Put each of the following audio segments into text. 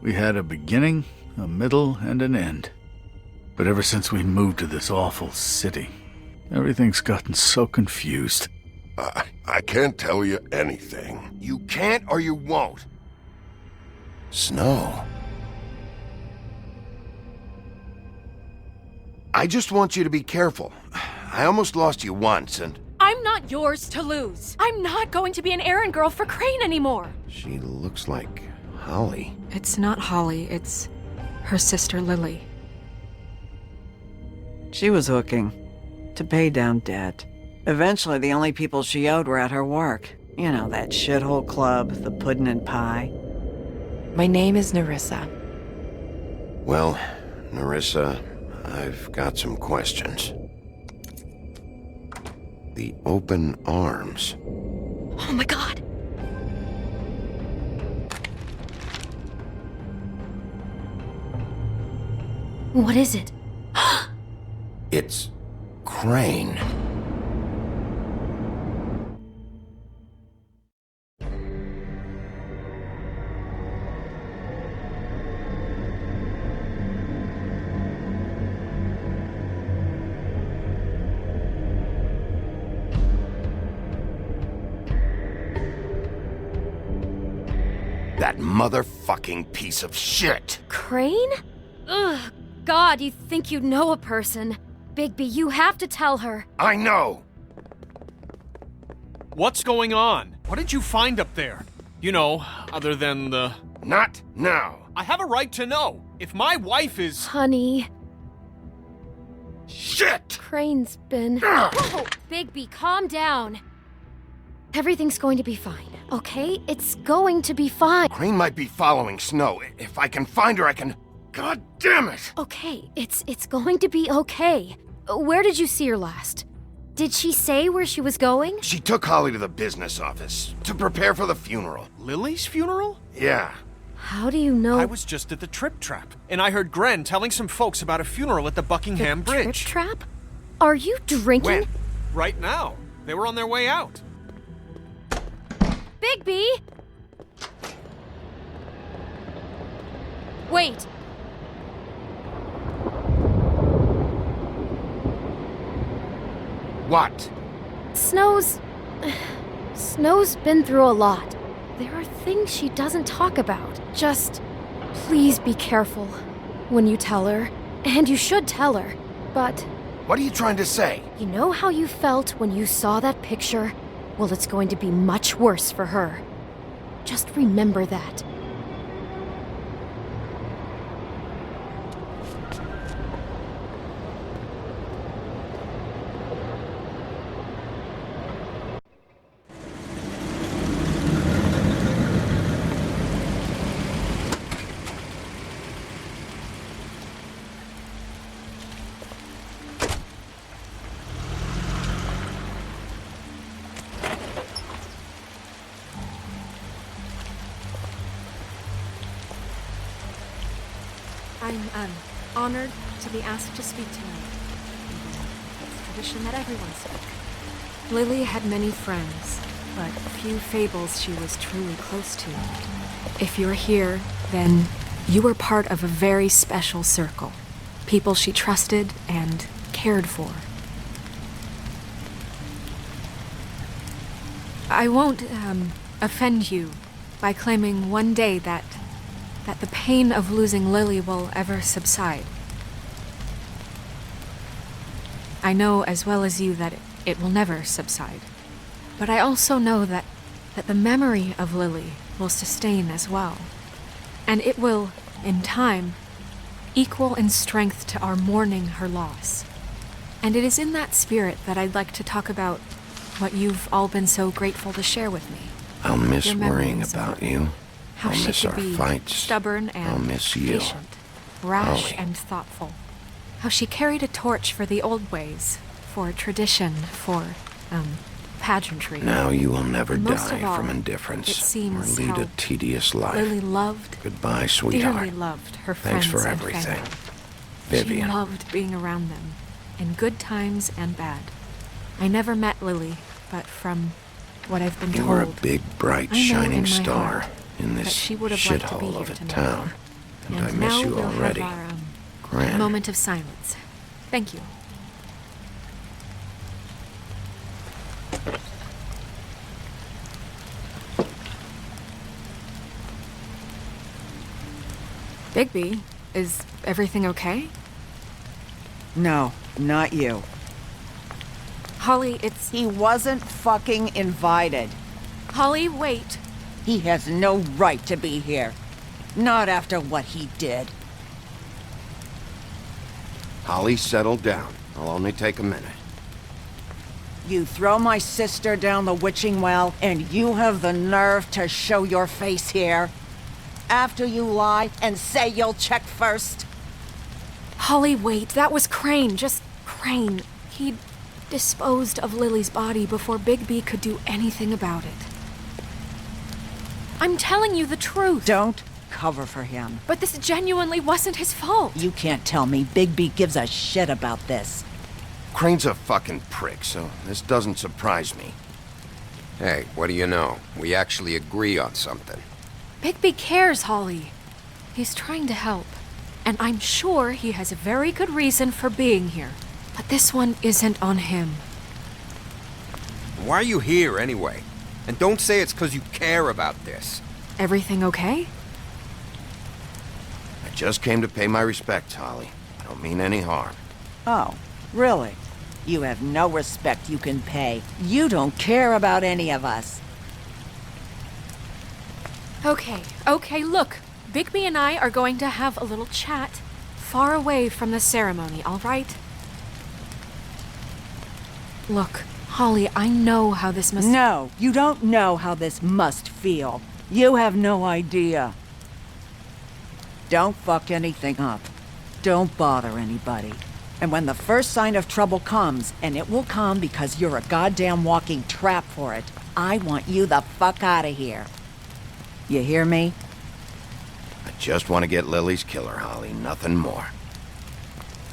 We had a beginning, a middle, and an end. But ever since we moved to this awful city, everything's gotten so confused. I can't tell you anything. You can't or you won't. Snow. I just want you to be careful. I almost lost you once, and... I'm not yours to lose. I'm not going to be an errand girl for Crane anymore. She looks like Holly. It's not Holly, it's her sister Lily. She was hooking to pay down debt. Eventually, the only people she owed were at her work. You know, that shithole club, the puddin' and pie. My name is Nerissa. Well, Nerissa, I've got some questions. The open arms. Oh my god. What is it? It's Crane. That motherfucking piece of shit! Crane? Ugh, God, you think you know a person. Bigby, you have to tell her. I know! What's going on? What did you find up there? You know, other than the... Not now! I have a right to know. If my wife is... Honey, Shit! Crane's been... Whoa! Bigby, calm down. Everything's going to be fine, okay? It's going to be fine. Crane might be following Snow. If I can find her, I can... God damn it! Okay, it's going to be okay. Where did you see her last? Did she say where she was going? She took Holly to the business office to prepare for the funeral. Lily's funeral? Yeah. How do you know? I was just at the Trip Trap, and I heard Gren telling some folks about a funeral at the Buckingham the Bridge. Trip Trap? Are you drinking? When? Right now. They were on their way out. Bigby! Wait. What? Snow's been through a lot. There are things she doesn't talk about. Just please be careful when you tell her. And you should tell her. But What are you trying to say? you know how you felt when you saw that picture? Well, it's going to be much worse for her. Just remember that. I'm honored to be asked to speak tonight. It's tradition that everyone speak. Lily had many friends, but few fables she was truly close to. If you're here, then you were part of a very special circle. People she trusted and cared for. I won't, offend you by claiming one day that the pain of losing Lily will ever subside. I know as well as you that it will never subside. But I also know that the memory of Lily will sustain as well. And it will, in time, equal in strength to our mourning her loss. And it is in that spirit that I'd like to talk about what you've all been so grateful to share with me. I'll miss Your worrying memories of about you. How I'll she miss could our be fights. stubborn and I'll miss you. patient, rash Holly. and thoughtful. How she carried a torch for the old ways, for tradition, for, pageantry. Now you will never And most die of all, from indifference it or seems lead how a tedious life. Lily loved, Goodbye, dearly sweetheart. loved her friends Thanks for and everything. family. Vivian. She loved being around them, in good times and bad. I never met Lily, but from what I've been You told, were a big, bright, I know shining in my star heart in that this she would have liked to be shithole here of a tonight. town. And I And miss now you we'll already. have our Gran. moment of silence. Thank you. Bigby, is everything okay? No, not you. Holly, it's... He wasn't fucking invited. Holly, wait. He has no right to be here. Not after what he did. Holly, settle down. I'll only take a minute. You throw my sister down the witching well, and you have the nerve to show your face here? After you lie and say you'll check first? Holly, wait. That was Crane. Just Crane. He'd disposed of Lily's body before Bigby could do anything about it. I'm telling you the truth. Don't cover for him. But this genuinely wasn't his fault. You can't tell me Bigby gives a shit about this. Crane's a fucking prick, so this doesn't surprise me. Hey, what do you know? We actually agree on something. Bigby cares, Holly. He's trying to help. And I'm sure he has a very good reason for being here. But this one isn't on him. Why are you here anyway? And don't say it's because you care about this. Everything okay? I just came to pay my respects, Holly. I don't mean any harm. Oh, really? You have no respect you can pay. You don't care about any of us. Okay, look. Bigby and I are going to have a little chat far away from the ceremony, all right? Look, Holly, I know how this must... No, you don't know how this must feel. You have no idea. Don't fuck anything up. Don't bother anybody. And when the first sign of trouble comes, and it will come because you're a goddamn walking trap for it, I want you the fuck out of here. You hear me? I just want to get Lily's killer, Holly. Nothing more.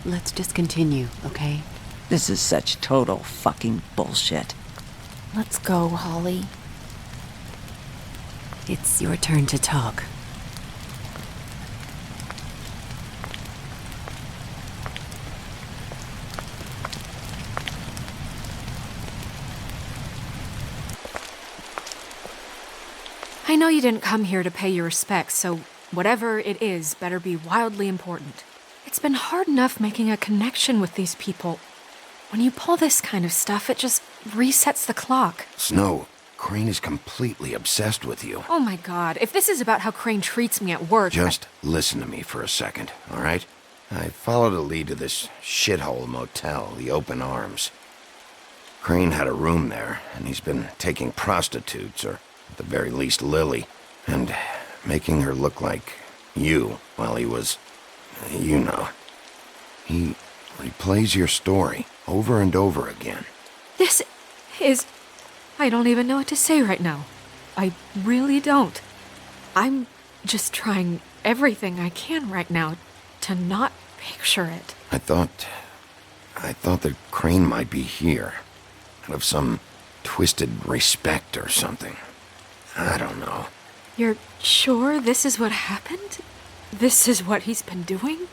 Let's just continue, okay? This is such total fucking bullshit. Let's go, Holly. It's your turn to talk. I know you didn't come here to pay your respects, so whatever it is better be wildly important. It's been hard enough making a connection with these people. When you pull this kind of stuff, it just resets the clock. Snow, Crane is completely obsessed with you. Oh my god, if this is about how Crane treats me at work... Just listen to me for a second, all right? I followed a lead to this shithole motel, the Open Arms. Crane had a room there, and he's been taking prostitutes, or at the very least Lily, and making her look like you while he was, you know. He replays your story over and over again. This is... I don't even know what to say right now. I really don't. I'm just trying everything I can right now to not picture it. I thought that Crane might be here, out of some twisted respect or something. I don't know. You're sure this is what happened? This is what he's been doing?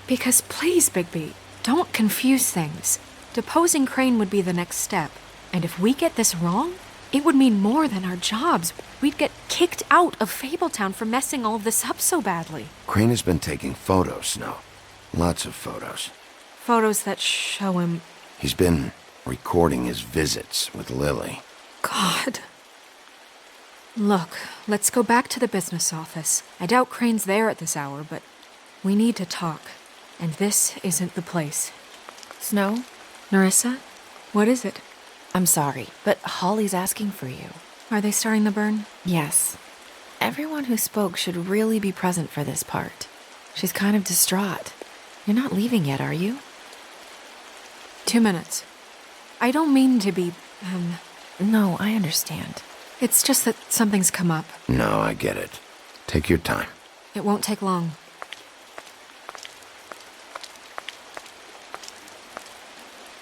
Because please, Bigby, don't confuse things. Deposing Crane would be the next step. And if we get this wrong, it would mean more than our jobs. We'd get kicked out of Fabletown for messing all of this up so badly. Crane has been taking photos, Snow. Lots of photos. Photos that show him... He's been recording his visits with Lily. God. Look, let's go back to the business office. I doubt Crane's there at this hour, but we need to talk. And this isn't the place. Snow? Nerissa? What is it? I'm sorry, but Holly's asking for you. Are they starting the burn? Yes. Everyone who spoke should really be present for this part. She's kind of distraught. You're not leaving yet, are you? 2 minutes. I don't mean to be, No, I understand. It's just that something's come up. No, I get it. Take your time. It won't take long.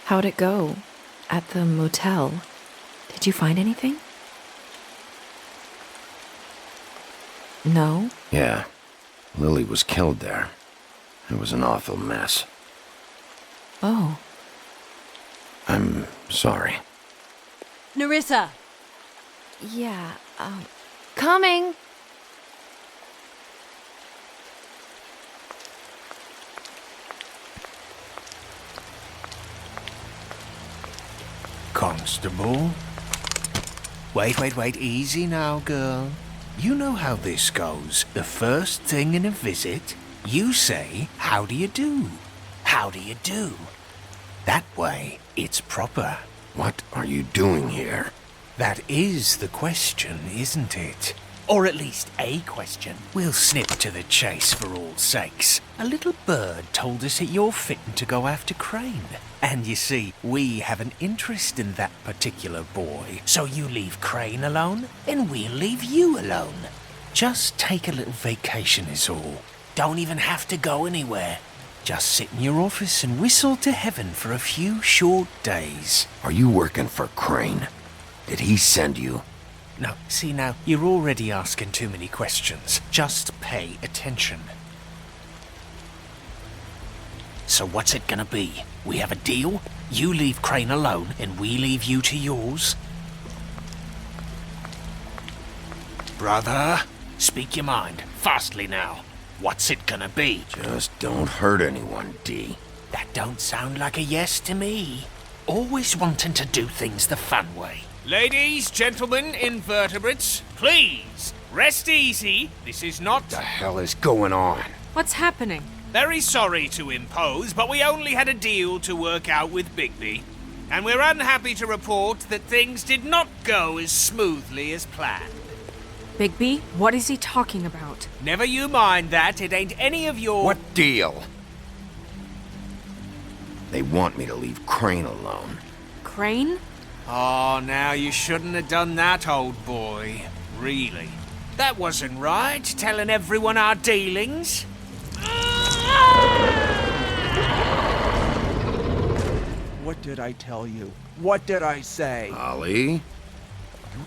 How'd it go? At the motel? Did you find anything? No? Yeah. Lily was killed there. It was an awful mess. Oh. I'm sorry. Nerissa! Yeah, coming! Constable? Wait, easy now, girl. You know how this goes. The first thing in a visit, you say, how do you do? How do you do? That way, it's proper. What are you doing here? That is the question, isn't it? Or at least a question. We'll snip to the chase for all sakes. A little bird told us that you're fitting to go after Crane. And you see, we have an interest in that particular boy. So you leave Crane alone, and we'll leave you alone. Just take a little vacation is all. Don't even have to go anywhere. Just sit in your office and whistle to heaven for a few short days. Are you working for Crane? Did he send you? No, see now, you're already asking too many questions. Just pay attention. So what's it gonna be? We have a deal? You leave Crane alone, and we leave you to yours? Brother, speak your mind, fastly now. What's it gonna be? Just don't hurt anyone, D. That don't sound like a yes to me. Always wanting to do things the fun way. Ladies, gentlemen, invertebrates, please, rest easy. This is not... What the hell is going on? What's happening? Very sorry to impose, but we only had a deal to work out with Bigby. And we're unhappy to report that things did not go as smoothly as planned. Bigby, what is he talking about? Never you mind that, it ain't any of your... What deal? They want me to leave Crane alone. Crane? Oh, now you shouldn't have done that, old boy. Really. That wasn't right, telling everyone our dealings. What did I tell you? What did I say? Ollie? You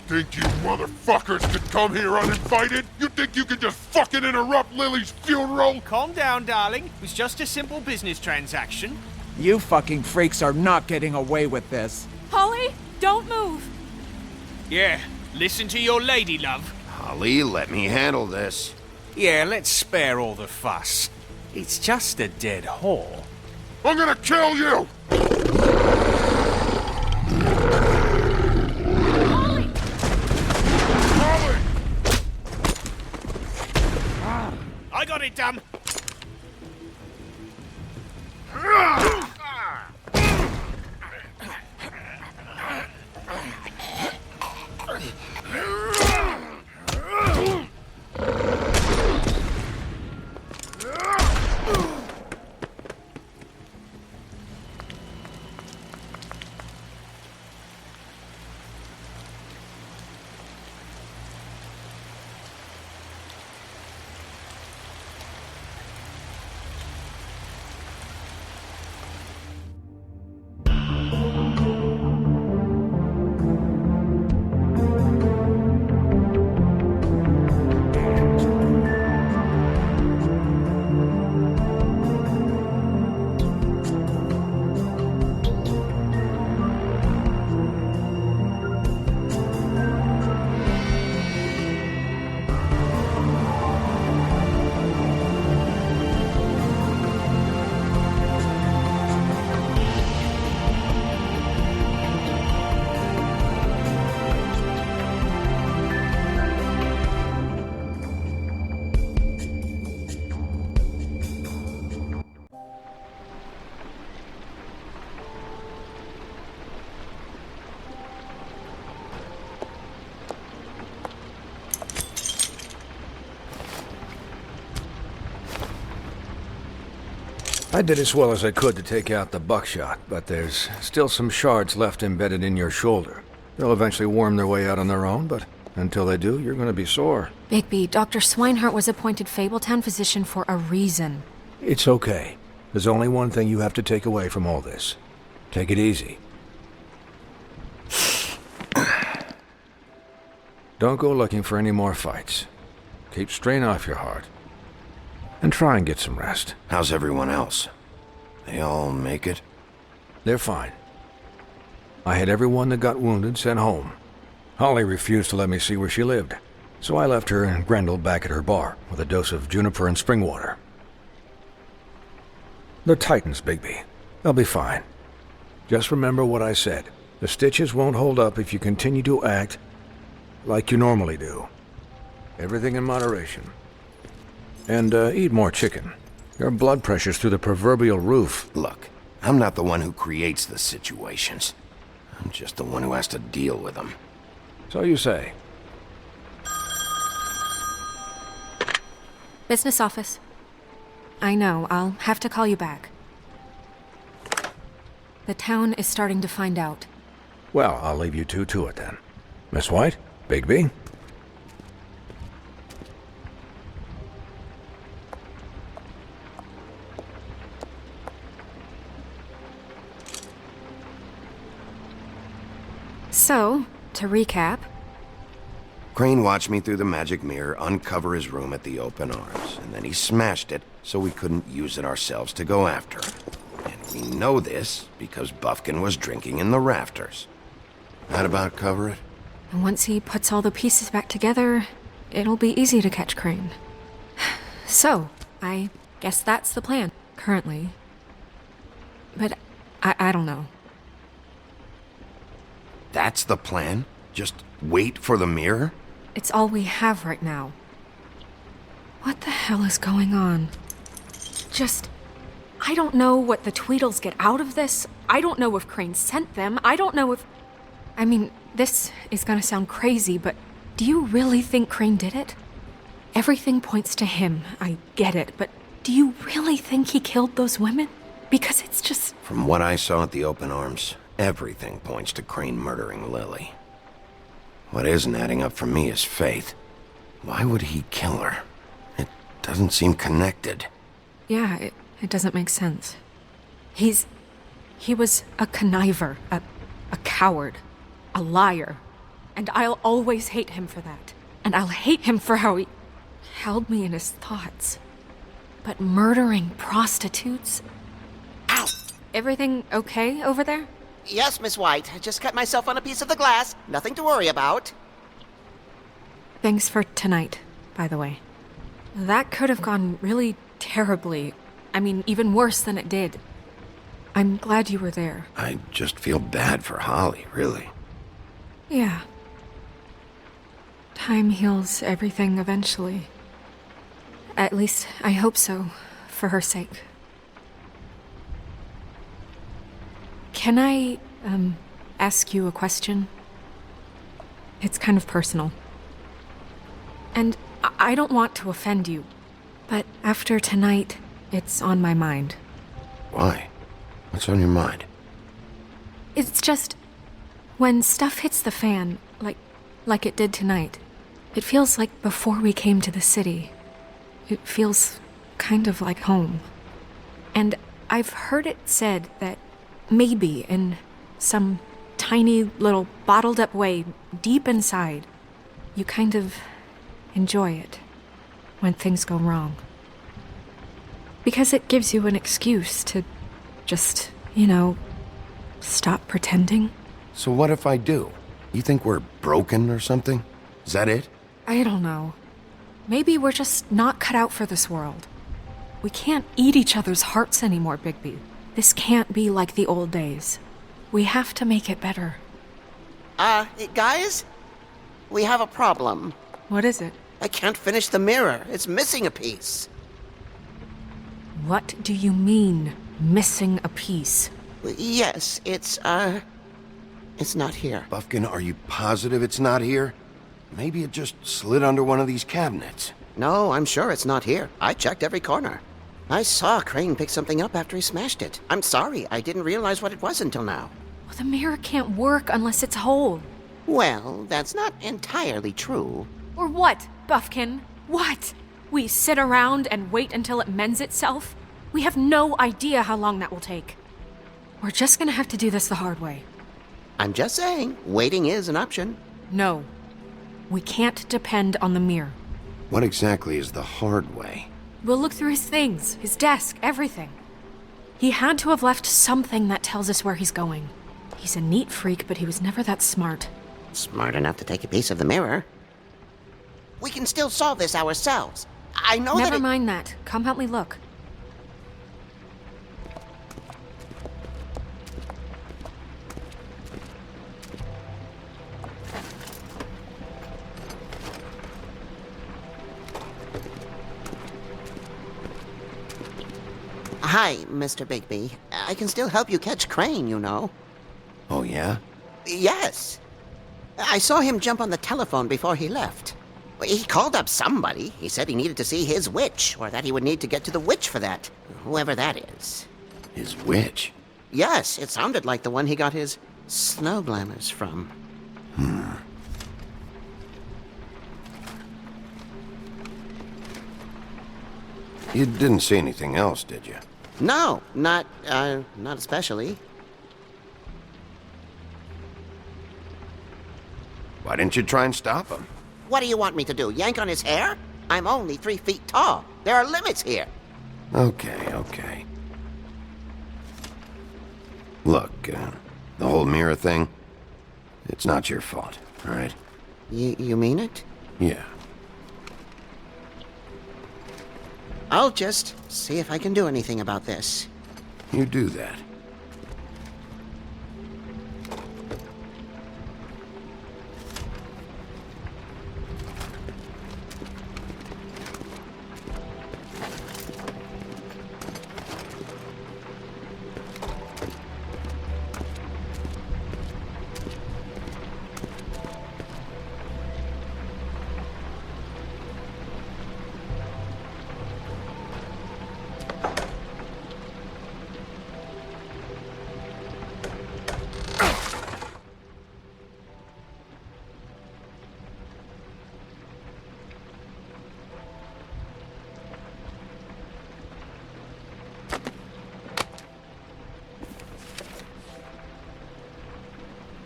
think you motherfuckers could come here uninvited? You think you could just fucking interrupt Lily's funeral? Calm down, darling. It was just a simple business transaction. You fucking freaks are not getting away with this. Holly, don't move! Yeah, listen to your lady, love. Ollie, let me handle this. Yeah, let's spare all the fuss. It's just a dead whore. I'm gonna kill you! Holly! Holly! I got it, dumb. I did as well as I could to take out the buckshot, but there's still some shards left embedded in your shoulder. They'll eventually worm their way out on their own, but until they do, you're going to be sore. Bigby, Dr. Swinehart was appointed Fabletown physician for a reason. It's okay. There's only one thing you have to take away from all this. Take it easy. Don't go looking for any more fights. Keep strain off your heart. And try and get some rest. How's everyone else? They all make it? They're fine. I had everyone that got wounded sent home. Holly refused to let me see where she lived, so I left her and Grendel back at her bar with a dose of juniper and spring water. They're Titans, Bigby. They'll be fine. Just remember what I said. The stitches won't hold up if you continue to act like you normally do. Everything in moderation. And eat more chicken. Your blood pressure's through the proverbial roof. Look, I'm not the one who creates the situations. I'm just the one who has to deal with them. So you say. Business office. I know, I'll have to call you back. The town is starting to find out. Well, I'll leave you two to it then. Miss White, Bigby. So, to recap... Crane watched me through the magic mirror uncover his room at the open arms, and then he smashed it so we couldn't use it ourselves to go after him. And we know this because Buffkin was drinking in the rafters. That about cover it? And once he puts all the pieces back together, it'll be easy to catch Crane. So, I guess that's the plan, currently. But I don't know. That's the plan? Just wait for the mirror? It's all we have right now. What the hell is going on? I don't know what the Tweedles get out of this. I don't know if Crane sent them. I don't know if... I mean, this is gonna sound crazy, but do you really think Crane did it? Everything points to him, I get it, but do you really think he killed those women? Because it's just... From what I saw at the open arms, everything points to Crane murdering Lily. What isn't adding up for me is Faith. Why would he kill her? It doesn't seem connected. Yeah, it doesn't make sense. He was a conniver, a coward, a liar. And I'll always hate him for that. And I'll hate him for how he held me in his thoughts. But murdering prostitutes? Ow! Everything okay over there? Yes, Miss White. I just cut myself on a piece of the glass. Nothing to worry about. Thanks for tonight, by the way. That could have gone really terribly. I mean, even worse than it did. I'm glad you were there. I just feel bad for Holly, really. Yeah. Time heals everything eventually. At least, I hope so, for her sake. Can I, ask you a question? It's kind of personal. And I don't want to offend you, but after tonight, it's on my mind. Why? What's on your mind? It's just... when stuff hits the fan, like it did tonight, it feels like before we came to the city. It feels kind of like home. And I've heard it said that maybe in some tiny little bottled up way deep inside, you kind of enjoy it when things go wrong. Because it gives you an excuse to just, stop pretending. So what if I do? You think we're broken or something? Is that it? I don't know. Maybe we're just not cut out for this world. We can't eat each other's hearts anymore, Bigby. This can't be like the old days. We have to make it better. Guys? We have a problem. What is it? I can't finish the mirror. It's missing a piece. What do you mean, missing a piece? Yes, it's not here. Buffkin, are you positive it's not here? Maybe it just slid under one of these cabinets. No, I'm sure it's not here. I checked every corner. I saw Crane pick something up after he smashed it. I'm sorry, I didn't realize what it was until now. Well, the mirror can't work unless it's whole. Well, that's not entirely true. Or what, Buffkin? What? We sit around and wait until it mends itself? We have no idea how long that will take. We're just gonna have to do this the hard way. I'm just saying, waiting is an option. No. We can't depend on the mirror. What exactly is the hard way? We'll look through his things, his desk, everything. He had to have left something that tells us where he's going. He's a neat freak, but he was never that smart. Smart enough to take a piece of the mirror. We can still solve this ourselves. I know that Never mind that. Come help me look. Hi, Mr. Bigby. I can still help you catch Crane, you know. Oh, yeah? Yes. I saw him jump on the telephone before he left. He called up somebody. He said he needed to see his witch, or that he would need to get to the witch for that. Whoever that is. His witch? Yes, it sounded like the one he got his snow glamours from. You didn't see anything else, did you? No, not especially. Why didn't you try and stop him? What do you want me to do, yank on his hair? I'm only 3 feet tall. There are limits here. Okay. Look, the whole mirror thing, it's not your fault, all right? You mean it? Yeah. I'll just see if I can do anything about this. You do that.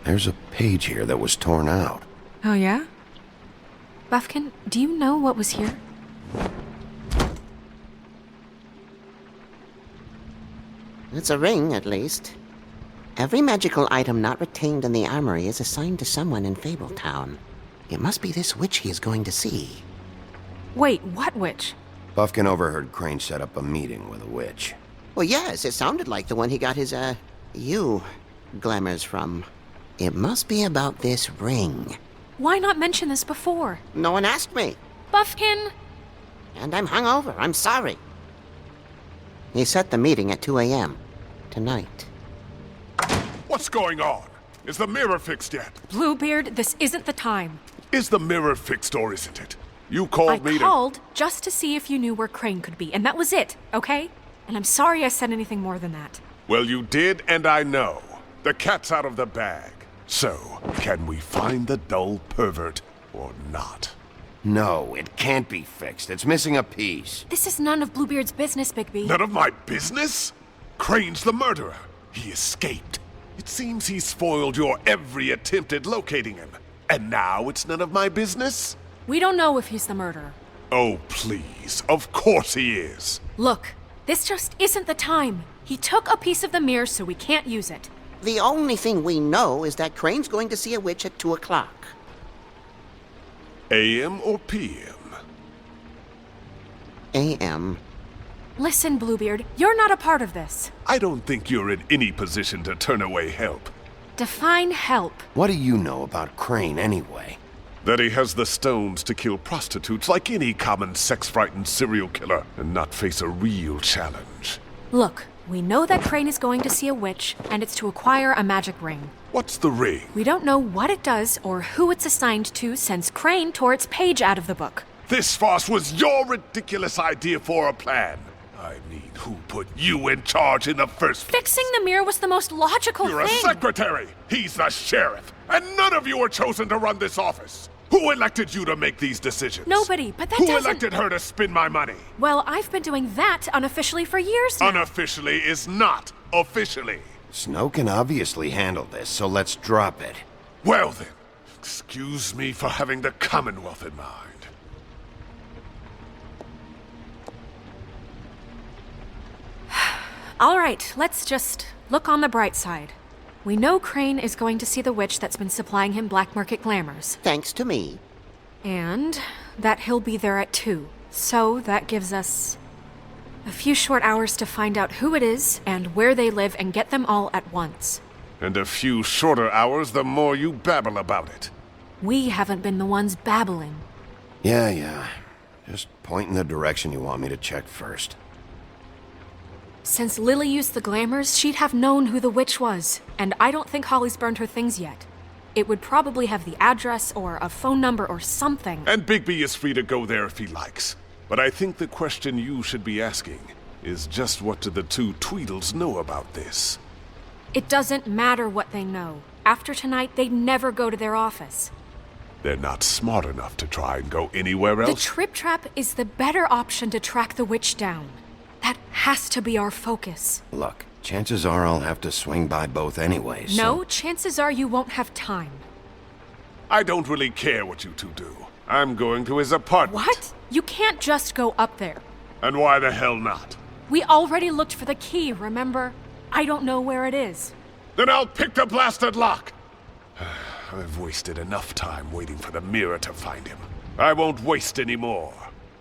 There's a page here that was torn out. Oh, yeah? Buffkin, do you know what was here? It's a ring, at least. Every magical item not retained in the armory is assigned to someone in Fabletown. It must be this witch he is going to see. Wait, what witch? Buffkin overheard Crane set up a meeting with a witch. Well, yes, it sounded like the one he got his, glamours from. It must be about this ring. Why not mention this before? No one asked me. Buffkin! And I'm hungover. I'm sorry. He set the meeting at 2 a.m. tonight. What's going on? Is the mirror fixed yet? Bluebeard, this isn't the time. Is the mirror fixed or isn't it? You called me I called just to see if you knew where Crane could be, and that was it, okay? And I'm sorry I said anything more than that. Well, you did, and I know. The cat's out of the bag. So, can we find the dull pervert or not? No, it can't be fixed. It's missing a piece. This is none of Bluebeard's business, Bigby. None of my business? Crane's the murderer. He escaped. It seems he spoiled your every attempt at locating him. And now it's none of my business? We don't know if he's the murderer. Oh, please. Of course he is. Look, this just isn't the time. He took a piece of the mirror, so we can't use it. The only thing we know is that Crane's going to see a witch at 2 o'clock. AM or PM? AM. Listen, Bluebeard, you're not a part of this. I don't think you're in any position to turn away help. Define help. What do you know about Crane, anyway? That he has the stones to kill prostitutes like any common sex-frightened serial killer and not face a real challenge. Look, we know that Crane is going to see a witch, and it's to acquire a magic ring. What's the ring? We don't know what it does or who it's assigned to since Crane tore its page out of the book. This farce was your ridiculous idea for a plan. I mean, who put you in charge in the first place? Fixing the mirror was the most logical You're thing. a secretary. He's the sheriff. And none of you are chosen to run this office. Who elected you to make these decisions? Nobody, but that Who doesn't... elected her to spend my money? Well, I've been doing that unofficially for years now. Unofficially is not officially. Snow can obviously handle this, so let's drop it. Well then, excuse me for having the Commonwealth in mind. All right, let's just look on the bright side. We know Crane is going to see the witch that's been supplying him black market glamours. Thanks to me. And that he'll be there at 2. So that gives us a few short hours to find out who it is and where they live and get them all at once. And a few shorter hours the more you babble about it. We haven't been the ones babbling. Yeah. Just point in the direction you want me to check first. Since Lily used the glamours, she'd have known who the witch was, and I don't think Holly's burned her things yet. It would probably have the address or a phone number or something. And Bigby is free to go there if he likes. But I think the question you should be asking is just what do the two Tweedles know about this? It doesn't matter what they know. After tonight, they'd never go to their office. They're not smart enough to try and go anywhere else. The Trip Trap is the better option to track the witch down. That has to be our focus. Look, chances are I'll have to swing by both anyways. No, chances are you won't have time. I don't really care what you two do. I'm going to his apartment. What? You can't just go up there. And why the hell not? We already looked for the key, remember? I don't know where it is. Then I'll pick the blasted lock! I've wasted enough time waiting for the mirror to find him. I won't waste any more.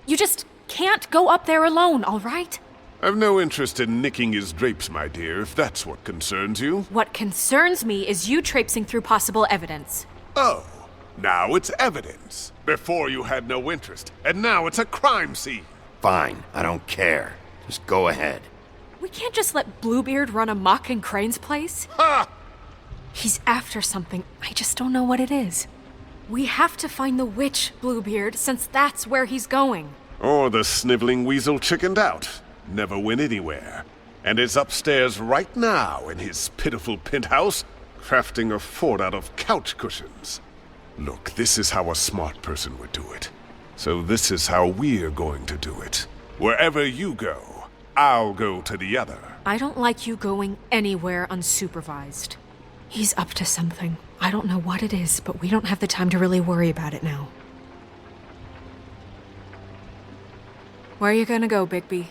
You just can't go up there alone, all right? I've no interest in nicking his drapes, my dear, if that's what concerns you. What concerns me is you traipsing through possible evidence. Oh, now it's evidence. Before you had no interest, and now it's a crime scene. Fine, I don't care. Just go ahead. We can't just let Bluebeard run amok in Crane's place. Ha! He's after something. I just don't know what it is. We have to find the witch, Bluebeard, since that's where he's going. Or the sniveling weasel chickened out. Never went anywhere. And is upstairs right now in his pitiful penthouse, crafting a fort out of couch cushions. Look, this is how a smart person would do it. So this is how we're going to do it. Wherever you go, I'll go to the other. I don't like you going anywhere unsupervised. He's up to something. I don't know what it is, but we don't have the time to really worry about it now. Where are you gonna go, Bigby?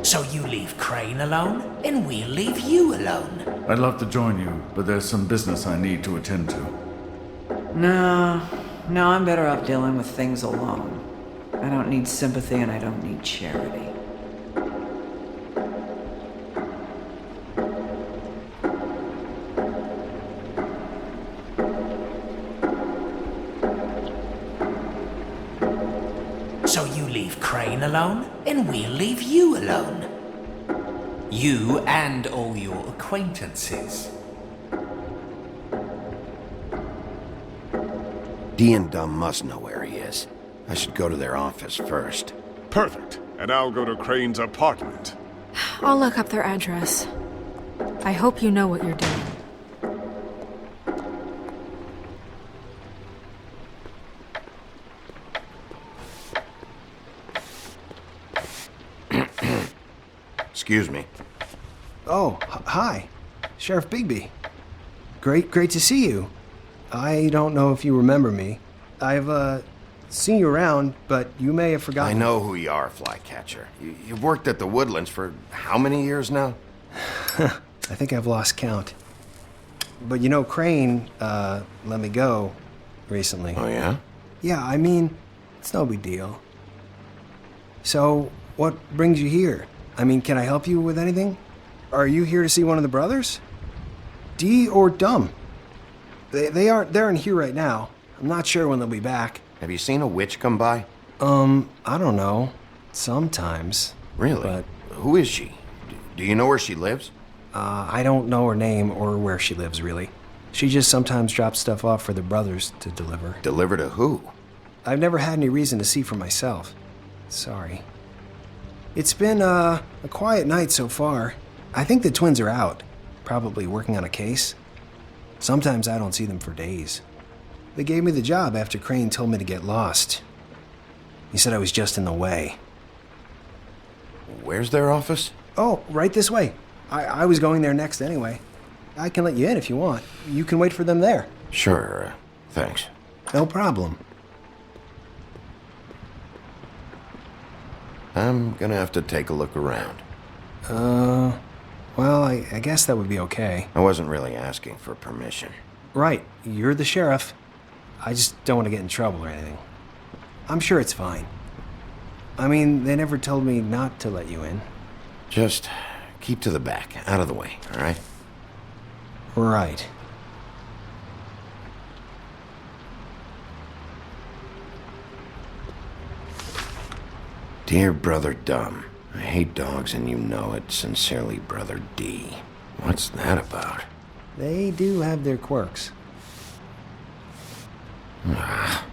So you leave Crane alone, and we'll leave you alone. I'd love to join you, but there's some business I need to attend to. No, I'm better off dealing with things alone. I don't need sympathy and I don't need charity. So you leave Crane alone, and we'll leave you alone. You and all your acquaintances. Dee and Dumb must know where he is. I should go to their office first. Perfect. And I'll go to Crane's apartment. I'll look up their address. I hope you know what you're doing. Excuse me. Oh, hi. Sheriff Bigby. Great to see you. I don't know if you remember me. I've, seen you around, but you may have forgotten. I know who you are, Flycatcher. You've worked at the Woodlands for how many years now? I think I've lost count. But you know, Crane, let me go recently. Oh, yeah? Yeah, I mean, it's no big deal. So, what brings you here? I mean, can I help you with anything? Are you here to see one of the brothers? Dee or Dumb? They're in here right now. I'm not sure when they'll be back. Have you seen a witch come by? I don't know. Sometimes. Really? But who is she? Do you know where she lives? I don't know her name or where she lives, really. She just sometimes drops stuff off for the brothers to deliver. Deliver to who? I've never had any reason to see for myself. Sorry. It's been, a quiet night so far. I think the twins are out, probably working on a case. Sometimes I don't see them for days. They gave me the job after Crane told me to get lost. He said I was just in the way. Where's their office? Oh, right this way. I was going there next anyway. I can let you in if you want. You can wait for them there. Sure, thanks. No problem. I'm gonna have to take a look around. Well, I guess that would be okay. I wasn't really asking for permission. Right, you're the sheriff. I just don't want to get in trouble or anything. I'm sure it's fine. I mean, they never told me not to let you in. Just keep to the back, out of the way, all right? Right. Dear Brother Dumb, I hate dogs and you know it. Sincerely, Brother D. What's that about? They do have their quirks. Ah.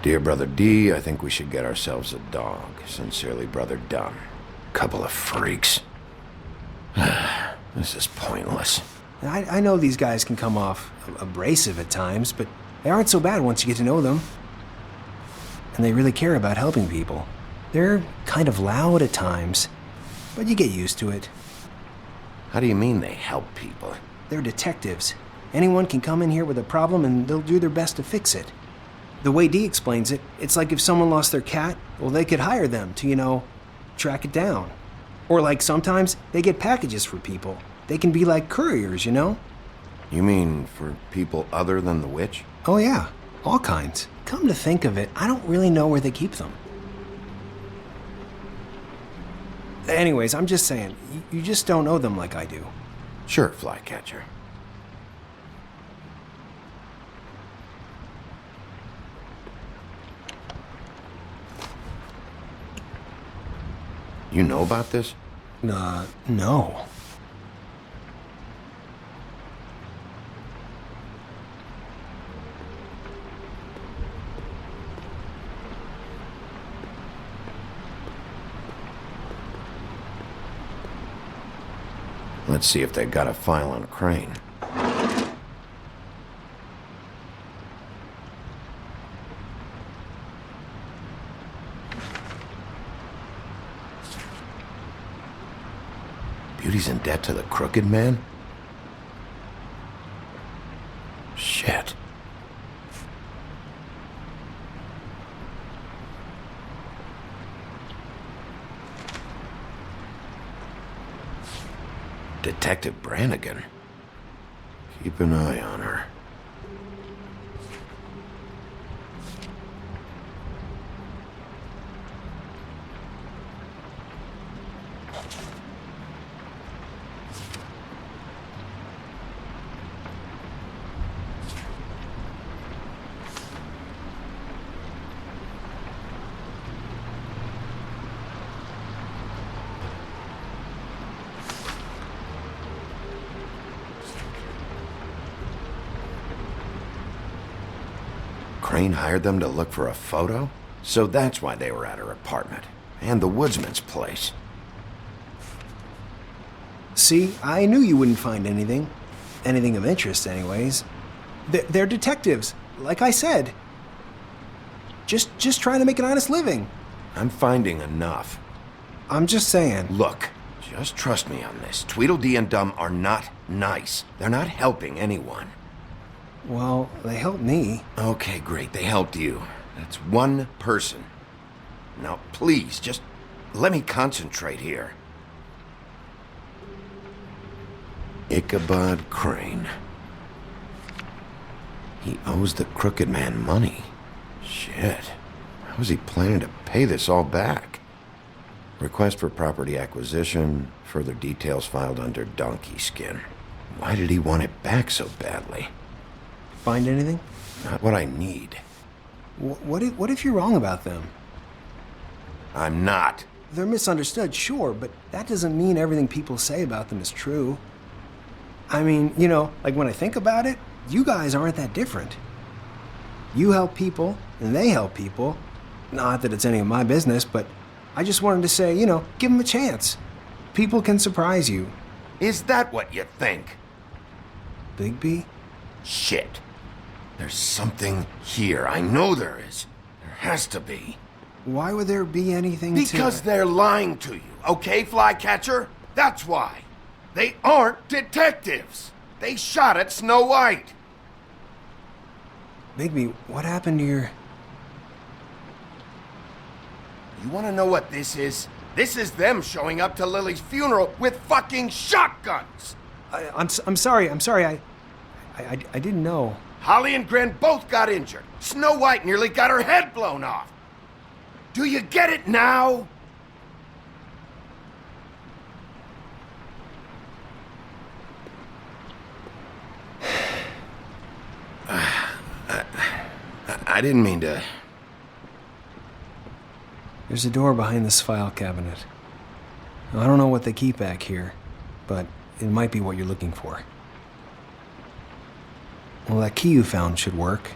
Dear Brother D, I think we should get ourselves a dog. Sincerely, Brother Dumb. Couple of freaks. This is pointless. I know these guys can come off abrasive at times, but they aren't so bad once you get to know them. And they really care about helping people. They're kind of loud at times, but you get used to it. How do you mean they help people? They're detectives. Anyone can come in here with a problem and they'll do their best to fix it. The way Dee explains it, it's like if someone lost their cat, well, they could hire them to, track it down. Or like sometimes they get packages for people. They can be like couriers, You mean for people other than the witch? Oh yeah, all kinds. Come to think of it, I don't really know where they keep them. Anyways, I'm just saying, you just don't know them like I do. Sure, Flycatcher. You know about this? No. Let's see if they got a file on Crane. Beauty's in debt to the Crooked Man? Shit. Detective Brannigan. Keep an eye on her. Crane hired them to look for a photo? So that's why they were at her apartment. And the woodsman's place. See, I knew you wouldn't find anything. Anything of interest, anyways. They're detectives, like I said. Just trying to make an honest living. I'm finding enough. I'm just saying. Look, just trust me on this. Tweedledee and Dumb are not nice. They're not helping anyone. Well, they helped me. Okay, great. They helped you. That's one person. Now, please, just let me concentrate here. Ichabod Crane. He owes the Crooked Man money. Shit. How is he planning to pay this all back? Request for property acquisition. Further details filed under donkey skin. Why did he want it back so badly? Find anything? Not what I need. What if you're wrong about them? I'm not. They're misunderstood, sure, but that doesn't mean everything people say about them is true. I mean, like when I think about it, you guys aren't that different. You help people, and they help people. Not that it's any of my business, but I just wanted to say, give them a chance. People can surprise you. Is that what you think? Bigby? Shit. There's something here. I know there is. There has to be. Why would there be anything Because they're lying to you, okay, Flycatcher? That's why. They aren't detectives. They shot at Snow White. Bigby, what happened to your... You want to know what this is? This is them showing up to Lily's funeral with fucking shotguns. I'm sorry. I didn't know. Holly and Gren both got injured. Snow White nearly got her head blown off. Do you get it now? I didn't mean to... There's a door behind this file cabinet. Now, I don't know what they keep back here, but it might be what you're looking for. Well, that key you found should work.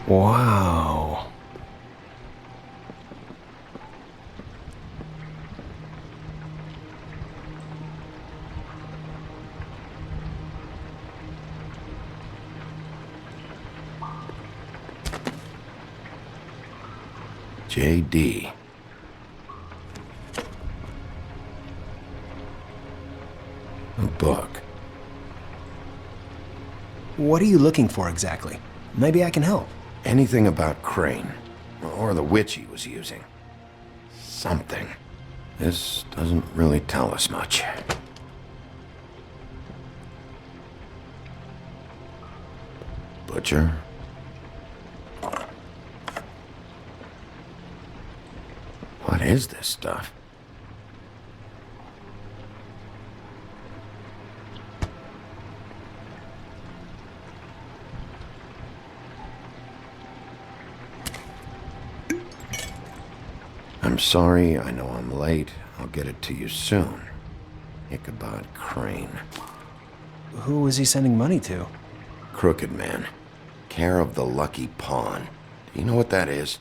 Wow. J.D. A book. What are you looking for exactly? Maybe I can help. Anything about Crane, or the witch he was using. Something. This doesn't really tell us much. Butcher? What is this stuff? I'm sorry, I know I'm late. I'll get it to you soon. Ichabod Crane. Who was he sending money to? Crooked Man. Care of the Lucky Pawn. Do you know what that is?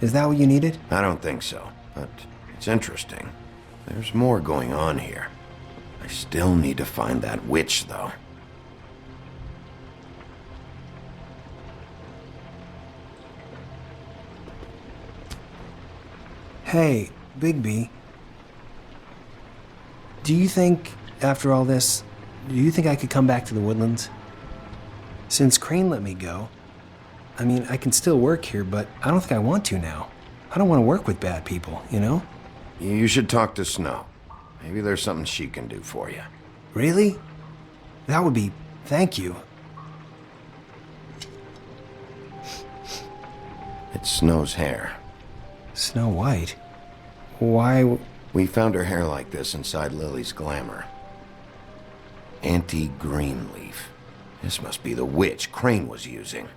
Is that what you needed? I don't think so, but it's interesting. There's more going on here. I still need to find that witch, though. Hey, Bigby. Do you think, after all this, do you think I could come back to the Woodlands? Since Crane let me go, I mean, I can still work here, but I don't think I want to now. I don't want to work with bad people, you know? You should talk to Snow. Maybe there's something she can do for you. Really? That would be... thank you. It's Snow's hair. Snow White? Why... We found her hair like this inside Lily's glamour. Anti-Greenleaf. This must be the witch Crane was using.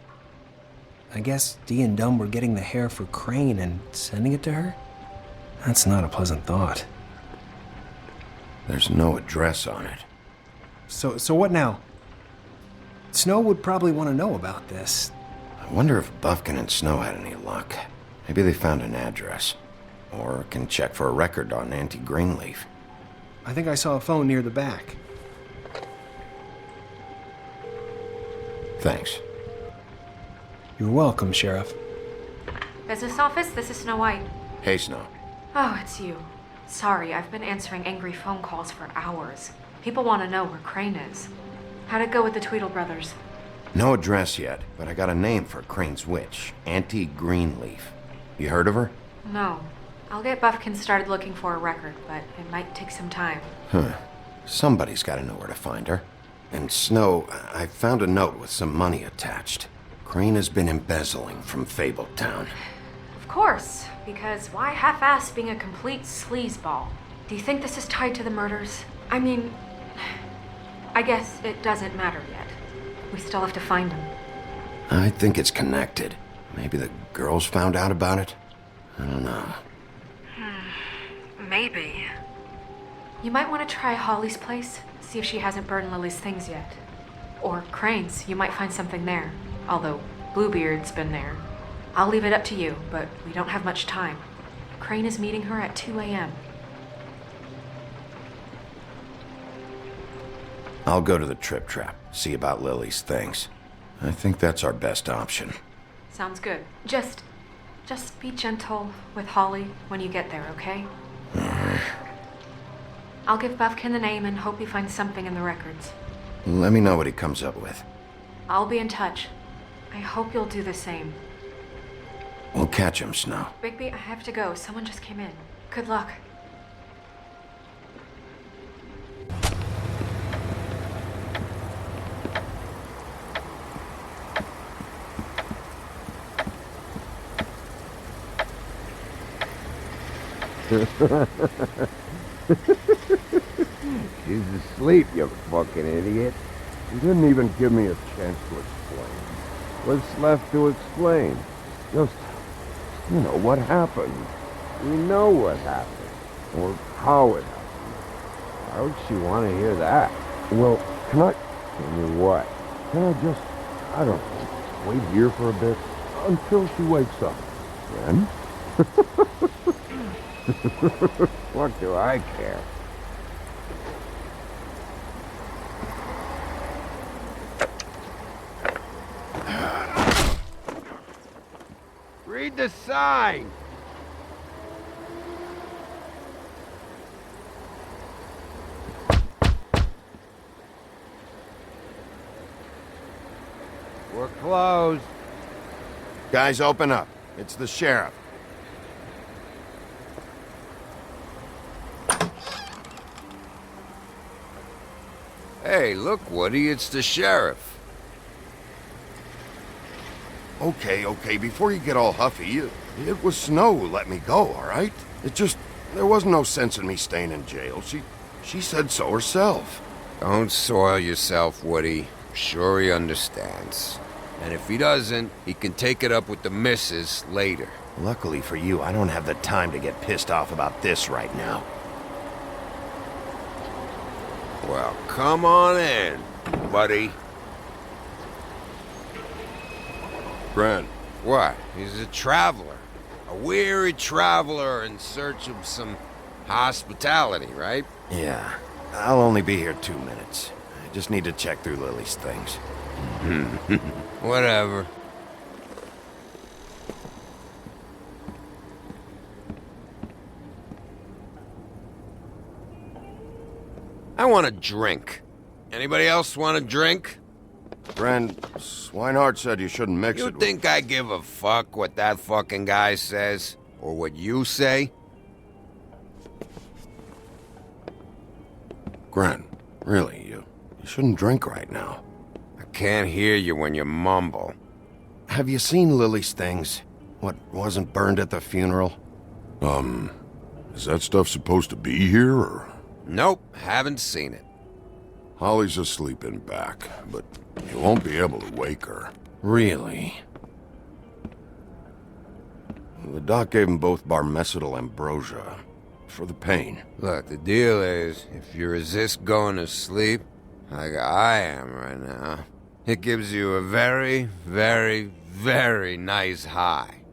I guess Dee and Dumb were getting the hair for Crane and sending it to her? That's not a pleasant thought. There's no address on it. So what now? Snow would probably want to know about this. I wonder if Buffkin and Snow had any luck. Maybe they found an address. Or can check for a record on Anti-Greenleaf. I think I saw a phone near the back. Thanks. You're welcome, Sheriff. Business office, this is Snow White. Hey, Snow. Oh, it's you. Sorry, I've been answering angry phone calls for hours. People want to know where Crane is. How'd it go with the Tweedle brothers? No address yet, but I got a name for Crane's witch. Anti-Greenleaf. You heard of her? No. I'll get Buffkin started looking for a record, but it might take some time. Huh. Somebody's got to know where to find her. And Snow, I found a note with some money attached. Crane has been embezzling from Fabletown. Of course, because why half-ass being a complete sleazeball? Do you think this is tied to the murders? I mean, I guess it doesn't matter yet. We still have to find him. I think it's connected. Maybe the girls found out about it? I don't know. Maybe. You might want to try Holly's place, see if she hasn't burned Lily's things yet. Or Crane's, you might find something there. Although Bluebeard's been there. I'll leave it up to you, but we don't have much time. Crane is meeting her at 2 a.m. I'll go to the Trip Trap, see about Lily's things. I think that's our best option. Sounds good. Just be gentle with Holly when you get there, okay? I'll give Buffkin the name and hope he finds something in the records. Let me know what he comes up with. I'll be in touch. I hope you'll do the same. We'll catch him, Snow. Bigby, I have to go. Someone just came in. Good luck. She's asleep, you fucking idiot. You didn't even give me a chance to explain. What's left to explain? Just, what happened. We know what happened. Or how it happened. Why would she want to hear that? Well, can I... I mean, what? Can I just, I don't know, wait here for a bit until she wakes up? Then? What do I care? Read the sign! We're closed. Guys, open up. It's the sheriff. Hey, look, Woody, it's the sheriff. Okay, before you get all huffy, it was Snow who let me go, all right? There was no sense in me staying in jail. She said so herself. Don't soil yourself, Woody. I'm sure he understands. And if he doesn't, he can take it up with the missus later. Luckily for you, I don't have the time to get pissed off about this right now. Well, come on in, buddy. Brent. What? He's a traveler. A weary traveler in search of some hospitality, right? Yeah. I'll only be here 2 minutes. I just need to check through Lily's things. Whatever. I want a drink. Anybody else want a drink? Friend, Swinehart said you shouldn't mix it You think I give a fuck what that fucking guy says? Or what you say? Gren, really, you shouldn't drink right now. I can't hear you when you mumble. Have you seen Lily's things? What wasn't burned at the funeral? Is that stuff supposed to be here, or...? Nope, haven't seen it. Holly's asleep in back, but you won't be able to wake her. Really? The doc gave them both Barmecidal ambrosia for the pain. Look, the deal is, if you resist going to sleep, like I am right now, it gives you a very, very, very nice high.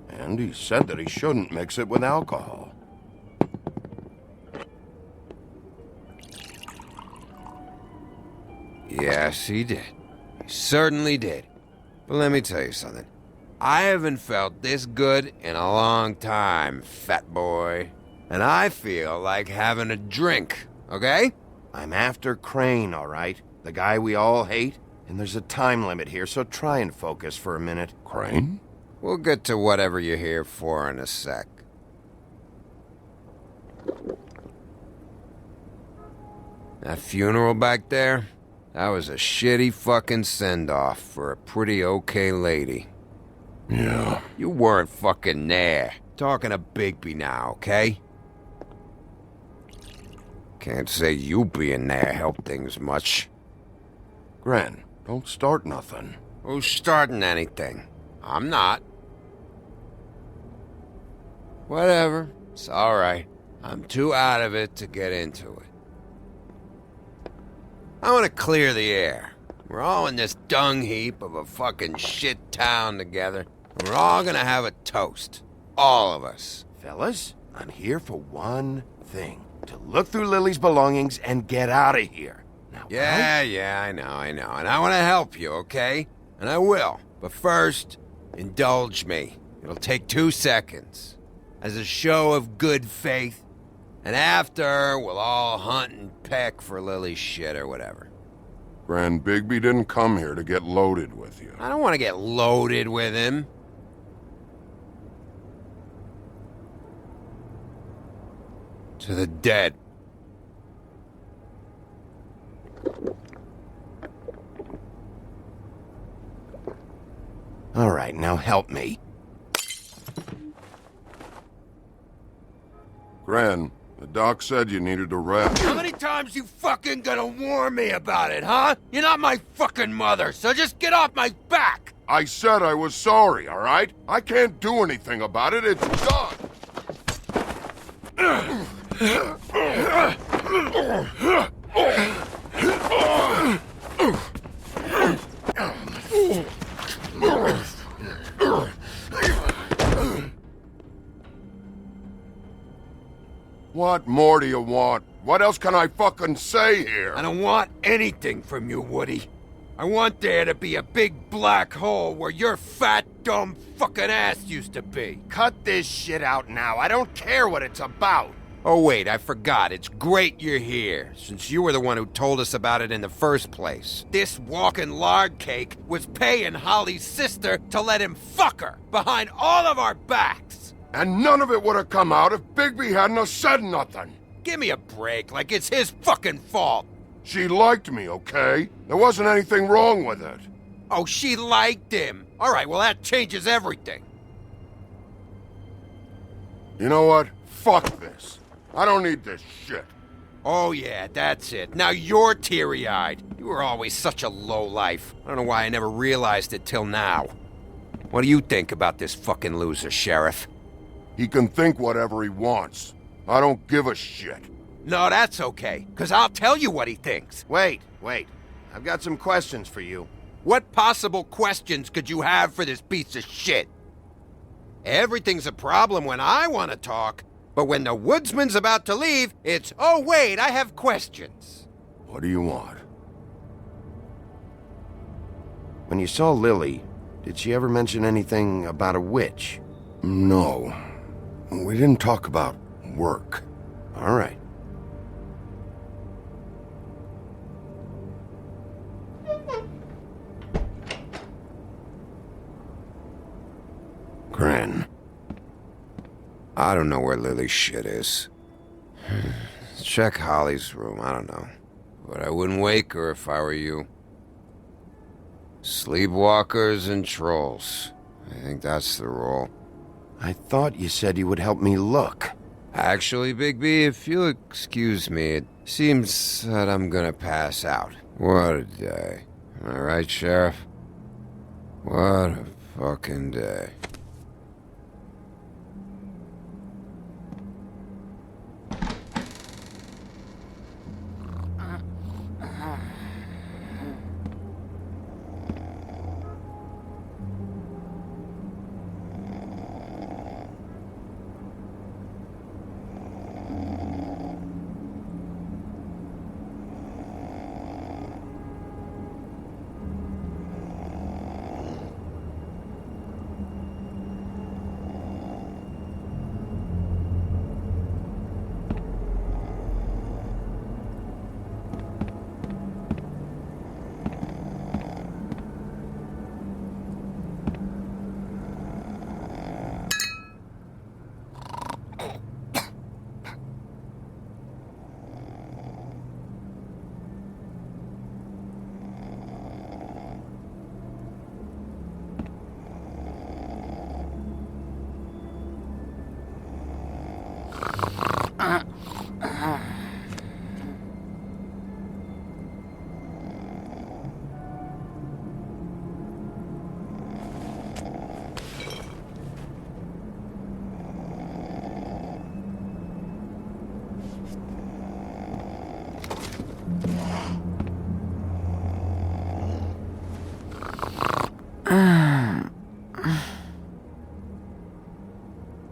And he said that he shouldn't mix it with alcohol. Yes, he did. He certainly did. But let me tell you something. I haven't felt this good in a long time, fat boy. And I feel like having a drink, okay? I'm after Crane, all right? The guy we all hate. And there's a time limit here, so try and focus for a minute. Crane? We'll get to whatever you're here for in a sec. That funeral back there? That was a shitty fucking send-off for a pretty okay lady. Yeah. You weren't fucking there. Talking to Bigby now, okay? Can't say you being there helped things much. Gren, don't start nothing. Who's starting anything? I'm not. Whatever. It's alright. I'm too out of it to get into it. I want to clear the air. We're all in this dung heap of a fucking shit town together. We're all gonna have a toast. All of us. Fellas, I'm here for one thing. To look through Lily's belongings and get out of here. Now, Yeah, I know. And I want to help you, okay? And I will. But first, indulge me. It'll take 2 seconds. As a show of good faith. And after, we'll all hunt and peck for Lily's shit or whatever. Grand Bigby didn't come here to get loaded with you. I don't want to get loaded with him. To the dead. All right, now help me. Gran, the doc said you needed a rest. How many times you fucking gonna warn me about it, huh? You're not my fucking mother, so just get off my back! I said I was sorry, all right? I can't do anything about it. It's done. What more do you want? What else can I fucking say here? I don't want anything from you, Woody. I want there to be a big black hole where your fat, dumb fucking ass used to be. Cut this shit out now. I don't care what it's about. Oh, wait, I forgot. It's great you're here, since you were the one who told us about it in the first place. This walking lard cake was paying Holly's sister to let him fuck her behind all of our backs. And none of it would have come out if Bigby hadn't have said nothing. Give me a break, like it's his fucking fault. She liked me, okay? There wasn't anything wrong with it. Oh, she liked him. All right, well, that changes everything. You know what? Fuck this. I don't need this shit. Oh, yeah, that's it. Now you're teary-eyed. You were always such a lowlife. I don't know why I never realized it till now. What do you think about this fucking loser, Sheriff? He can think whatever he wants. I don't give a shit. No, that's okay, because I'll tell you what he thinks. Wait. I've got some questions for you. What possible questions could you have for this piece of shit? Everything's a problem when I want to talk, but when the woodsman's about to leave, it's, oh wait, I have questions. What do you want? When you saw Lily, did she ever mention anything about a witch? No. We didn't talk about work. All right. Gran. I don't know where Lily's shit is. Check Holly's room, I don't know. But I wouldn't wake her if I were you. Sleepwalkers and trolls. I think that's the rule. I thought you said you would help me look. Actually, Bigby, if you'll excuse me, it seems that I'm gonna pass out. What a day. Am I right, Sheriff? What a fucking day.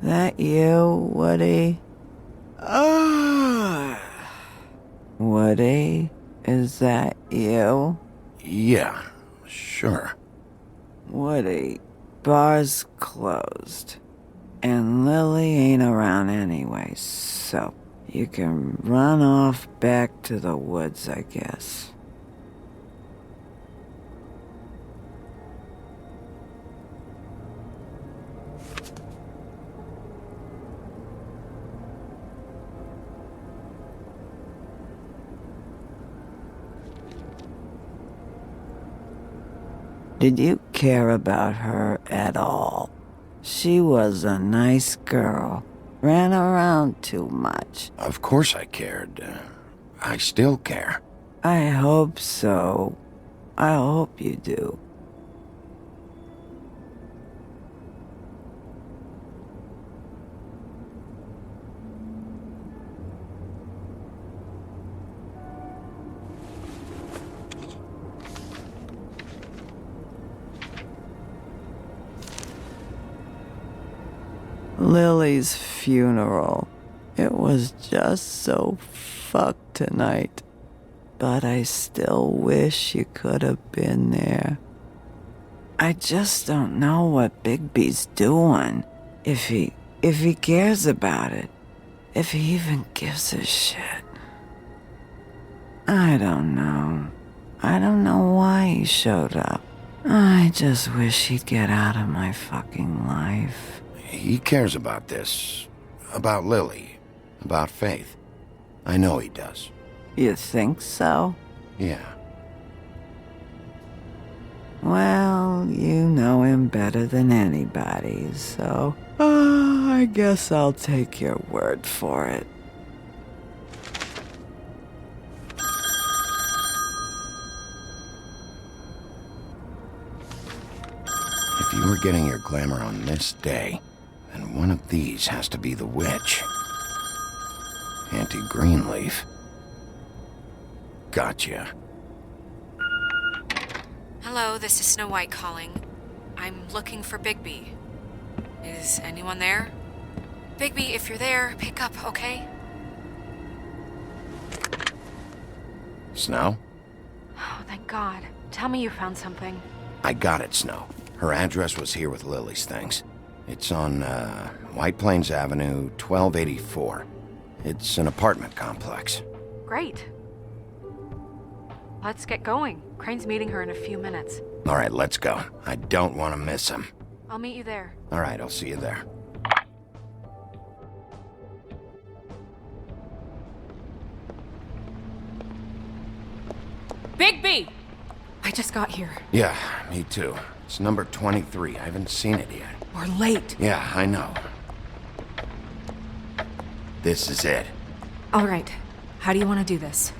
That you, Woody? Woody? Is that you? Yeah, sure. Woody, bar's closed. And Lily ain't around anyway, so you can run off back to the woods, I guess. Did you care about her at all? She was a nice girl. Ran around too much. Of course I cared. I still care. I hope so. I hope you do. Lily's funeral. It was just so fucked tonight. But I still wish you could have been there. I just don't know what Bigby's doing. If he cares about it. If he even gives a shit. I don't know. I don't know why he showed up. I just wish he'd get out of my fucking life. He cares about this. About Lily. About Faith. I know he does. You think so? Yeah. Well, you know him better than anybody, so I guess I'll take your word for it. If you were getting your glamour on this day, then one of these has to be the witch. Auntie Greenleaf. Gotcha. Hello, this is Snow White calling. I'm looking for Bigby. Is anyone there? Bigby, if you're there, pick up, okay? Snow? Oh, thank God. Tell me you found something. I got it, Snow. Her address was here with Lily's things. It's on, White Plains Avenue, 1284. It's an apartment complex. Great. Let's get going. Crane's meeting her in a few minutes. All right, let's go. I don't want to miss him. I'll meet you there. All right, I'll see you there. Bigby! I just got here. Yeah, me too. It's number 23. I haven't seen it yet. We're late. Yeah, I know. This is it. All right. How do you want to do this?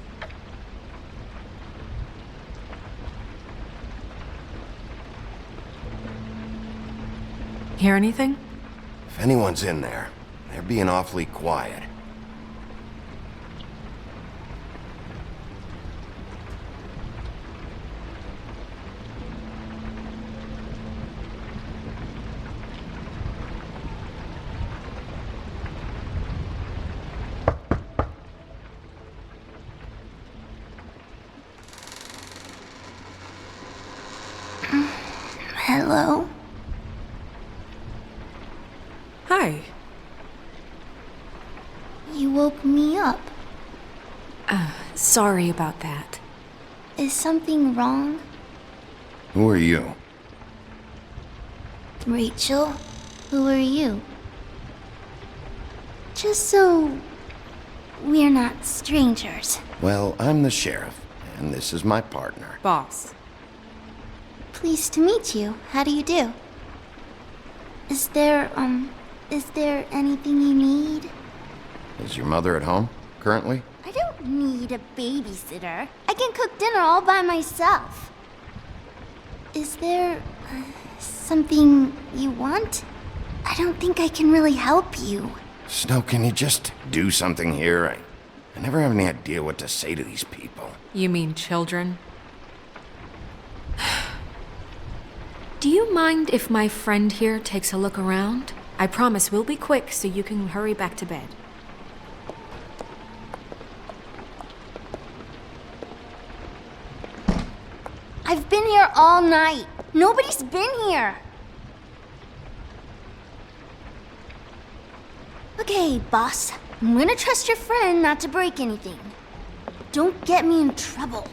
Hear anything? If anyone's in there, they're being awfully quiet. Hello? Hi. You woke me up. Sorry about that. Is something wrong? Who are you? Rachel? Who are you? Just so we're not strangers. Well, I'm the sheriff, and this is my partner. Boss. Pleased to meet you. How do you do? Is there anything you need? Is your mother at home, currently? I don't need a babysitter. I can cook dinner all by myself. Is there something you want? I don't think I can really help you. Snow, can you just do something here? I never have any idea what to say to these people. You mean children? Do you mind if my friend here takes a look around? I promise we'll be quick so you can hurry back to bed. I've been here all night. Nobody's been here. Okay, boss. I'm gonna trust your friend not to break anything. Don't get me in trouble.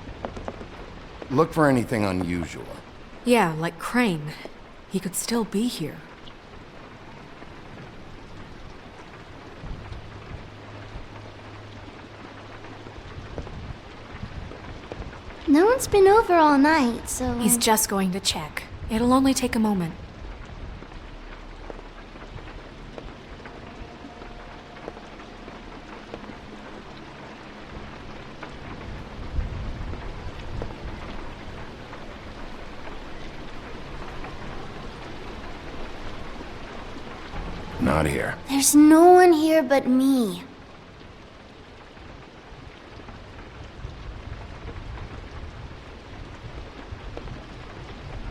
Look for anything unusual. Yeah, like Crane. He could still be here. No one's been over all night, so... He's just going to check. It'll only take a moment. Not here. There's no one here but me.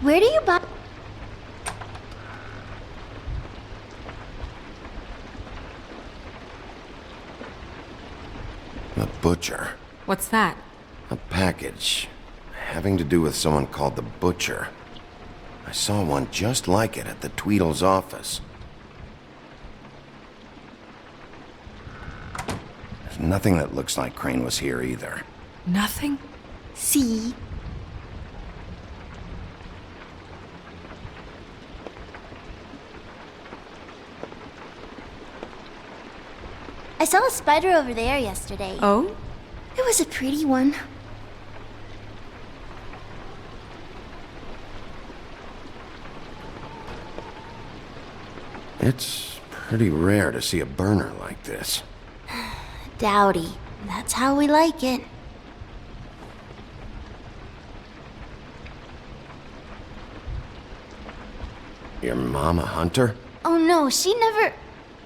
Where do you buy... The butcher. What's that? A package. Having to do with someone called the Butcher. I saw one just like it at the Tweedle's office. There's nothing that looks like Crane was here either. Nothing? See? I saw a spider over there yesterday. Oh? It was a pretty one. It's pretty rare to see a burner like this. Dowdy. That's how we like it. Your mom a hunter? Oh no, she never...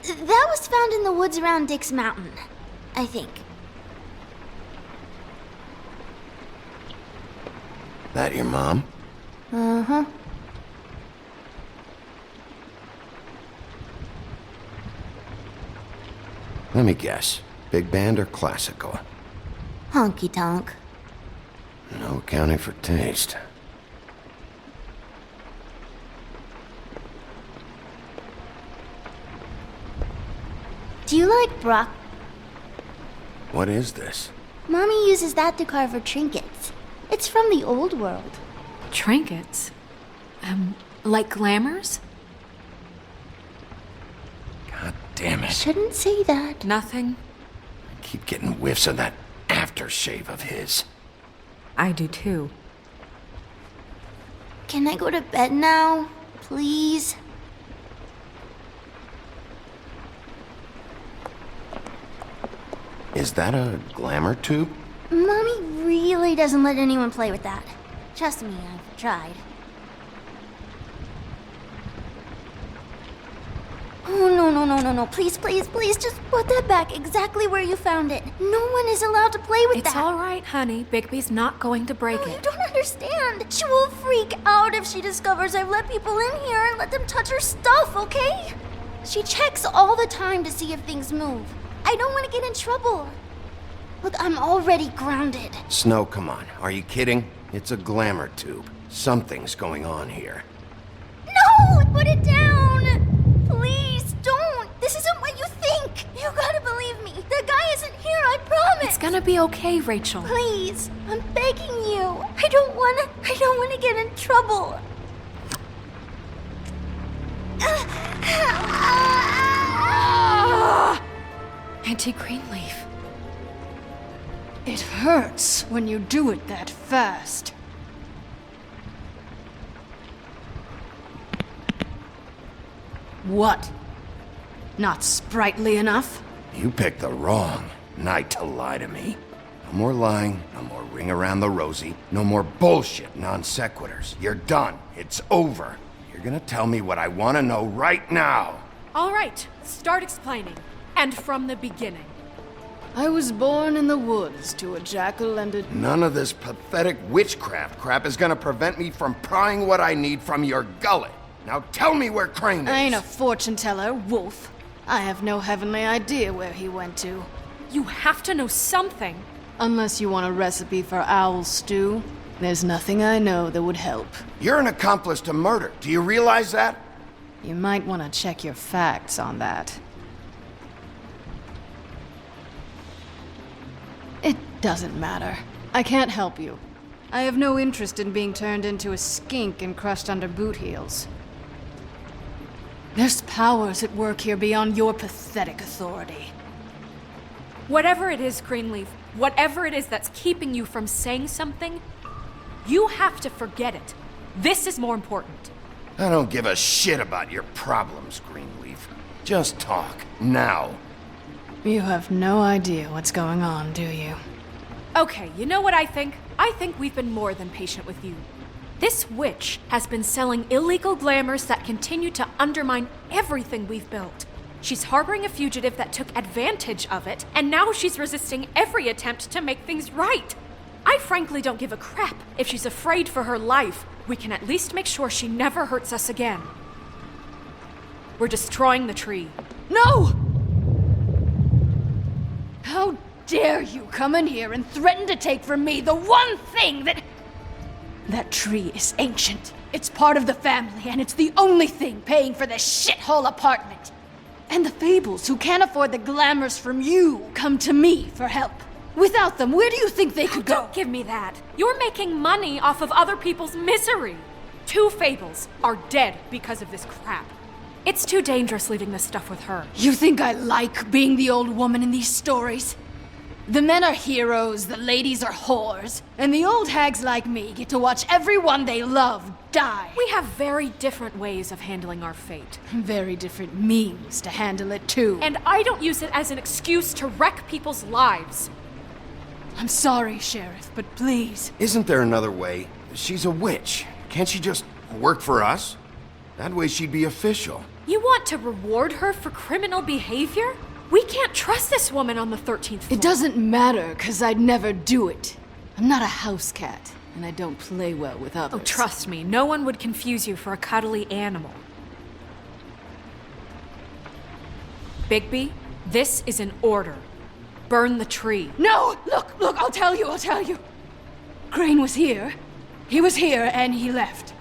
That was found in the woods around Dick's Mountain, I think. That your mom? Uh-huh. Let me guess. Big band or classical? Honky tonk. No accounting for taste. Do you like brock? What is this? Mommy uses that to carve her trinkets. It's from the old world. Trinkets? Like glamours? God damn it. Shouldn't say that. Nothing. I keep getting whiffs of that aftershave of his. I do too. Can I go to bed now? Please? Is that a glamour tube? Mommy really doesn't let anyone play with that. Trust me, I've tried. Oh, no. Please, just put that back exactly where you found it. No one is allowed to play with that. It's all right, honey. Bigby's not going to break You it. don't understand. She will freak out if she discovers I've let people in here and let them touch her stuff, okay? She checks all the time to see if things move. I don't want to get in trouble. Look, I'm already grounded. Snow, come on. Are you kidding? It's a glamour tube. Something's going on here. No! Put it down! Please, don't! This isn't what you think! You gotta believe me. The guy isn't here, I promise! It's gonna be okay, Rachel. Please, I'm begging you. I don't wanna get in trouble. Auntie Greenleaf. It hurts when you do it that fast. What? Not sprightly enough? You picked the wrong night to lie to me. No more lying, no more ring around the rosy, no more bullshit non sequiturs. You're done. It's over. You're gonna tell me what I want to know right now. All right, start explaining. And from the beginning. I was born in the woods to a jackal and a... None of this pathetic witchcraft crap is gonna prevent me from prying what I need from your gullet. Now tell me where Crane is. I ain't a fortune teller, Wolf. I have no heavenly idea where he went to. You have to know something. Unless you want a recipe for owl stew, there's nothing I know that would help. You're an accomplice to murder. Do you realize that? You might want to check your facts on that. It doesn't matter. I can't help you. I have no interest in being turned into a skink and crushed under boot heels. There's powers at work here beyond your pathetic authority. Whatever it is, Greenleaf, whatever it is that's keeping you from saying something, you have to forget it. This is more important. I don't give a shit about your problems, Greenleaf. Just talk, now. You have no idea what's going on, do you? Okay, you know what I think? I think we've been more than patient with you. This witch has been selling illegal glamours that continue to undermine everything we've built. She's harboring a fugitive that took advantage of it, and now she's resisting every attempt to make things right. I frankly don't give a crap if she's afraid for her life. We can at least make sure she never hurts us again. We're destroying the tree. No! How dare you come in here and threaten to take from me the one thing that... That tree is ancient. It's part of the family, and it's the only thing paying for this shithole apartment. And the Fables, who can't afford the glamours from you, come to me for help. Without them, where do you think they could go? Don't give me that. You're making money off of other people's misery. 2 Fables are dead because of this crap. It's too dangerous leaving this stuff with her. You think I like being the old woman in these stories? The men are heroes, the ladies are whores, and the old hags like me get to watch everyone they love die. We have very different ways of handling our fate. Very different means to handle it, too. And I don't use it as an excuse to wreck people's lives. I'm sorry, Sheriff, but please. Isn't there another way? She's a witch. Can't she just work for us? That way she'd be official. You want to reward her for criminal behavior? We can't trust this woman on the 13th floor. It doesn't matter, 'cause I'd never do it. I'm not a house cat, and I don't play well with others. Oh, trust me, no one would confuse you for a cuddly animal. Bigby, this is an order. Burn the tree. No! Look, I'll tell you. Crane was here. He was here, and he left.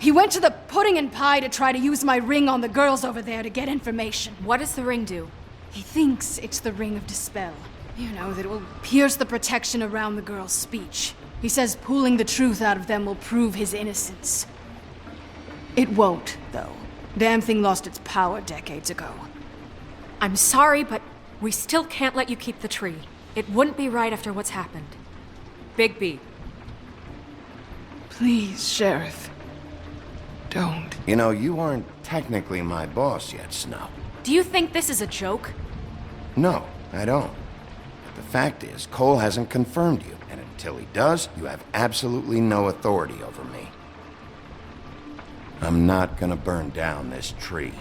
He went to the pudding and pie to try to use my ring on the girls over there to get information. What does the ring do? He thinks it's the ring of dispel. You know, that it will pierce the protection around the girls' speech. He says pulling the truth out of them will prove his innocence. It won't, though. Damn thing lost its power decades ago. I'm sorry, but we still can't let you keep the tree. It wouldn't be right after what's happened. Bigby. Please, Sheriff. Don't. You know, you aren't technically my boss yet, Snow. Do you think this is a joke? No, I don't. But the fact is, Cole hasn't confirmed you, and until he does, you have absolutely no authority over me. I'm not gonna burn down this tree.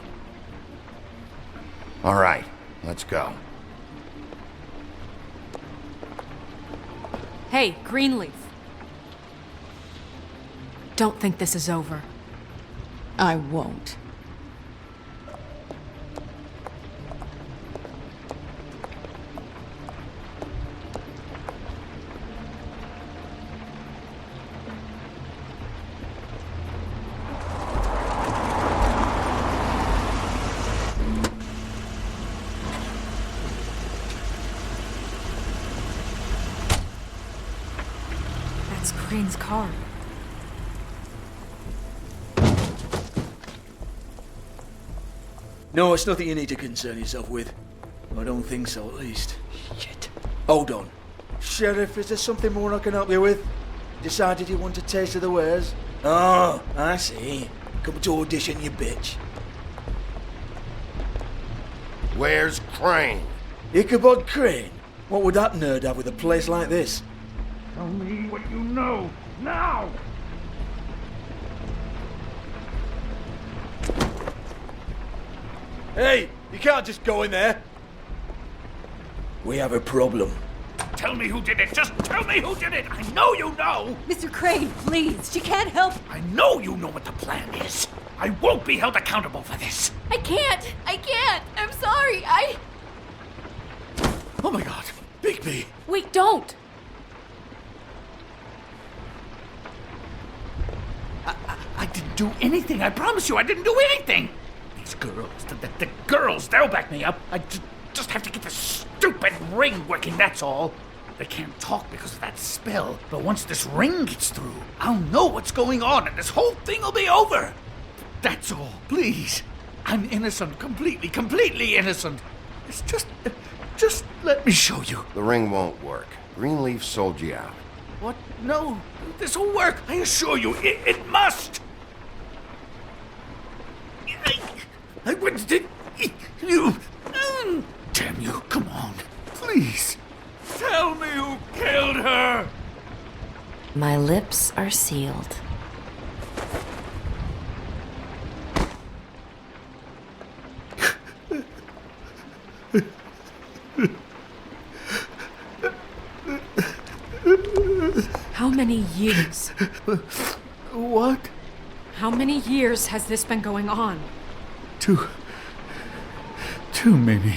All right, let's go. Hey, Greenleaf. Don't think this is over. I won't. That's Crane's car. No, it's nothing you need to concern yourself with. I don't think so, at least. Shit. Hold on. Sheriff, is there something more I can help you with? Decided you want a taste of the wares? Oh, I see. Come to audition, you bitch. Where's Crane? Ichabod Crane? What would that nerd have with a place like this? Tell me what you know, now! Hey, you can't just go in there. We have a problem. Tell me who did it! Just tell me who did it! I know you know! Mr. Crane, please, she can't help. I know you know what the plan is! I won't be held accountable for this! I can't! I'm sorry, Oh my god! Bigby! Wait, don't! I didn't do anything, I promise you, I didn't do anything! These girls, the girls, they'll back me up. I just have to get this stupid ring working, that's all. They can't talk because of that spell, but once this ring gets through, I'll know what's going on and this whole thing will be over. That's all, please. I'm innocent, completely innocent. It's just let me show you. The ring won't work. Greenleaf sold you out. What? No, this will work. I assure you, it must. I wouldn't. You. Damn you! Come on, please. Tell me who killed her. My lips are sealed. How many years? What? How many years has this been going on? Two, maybe.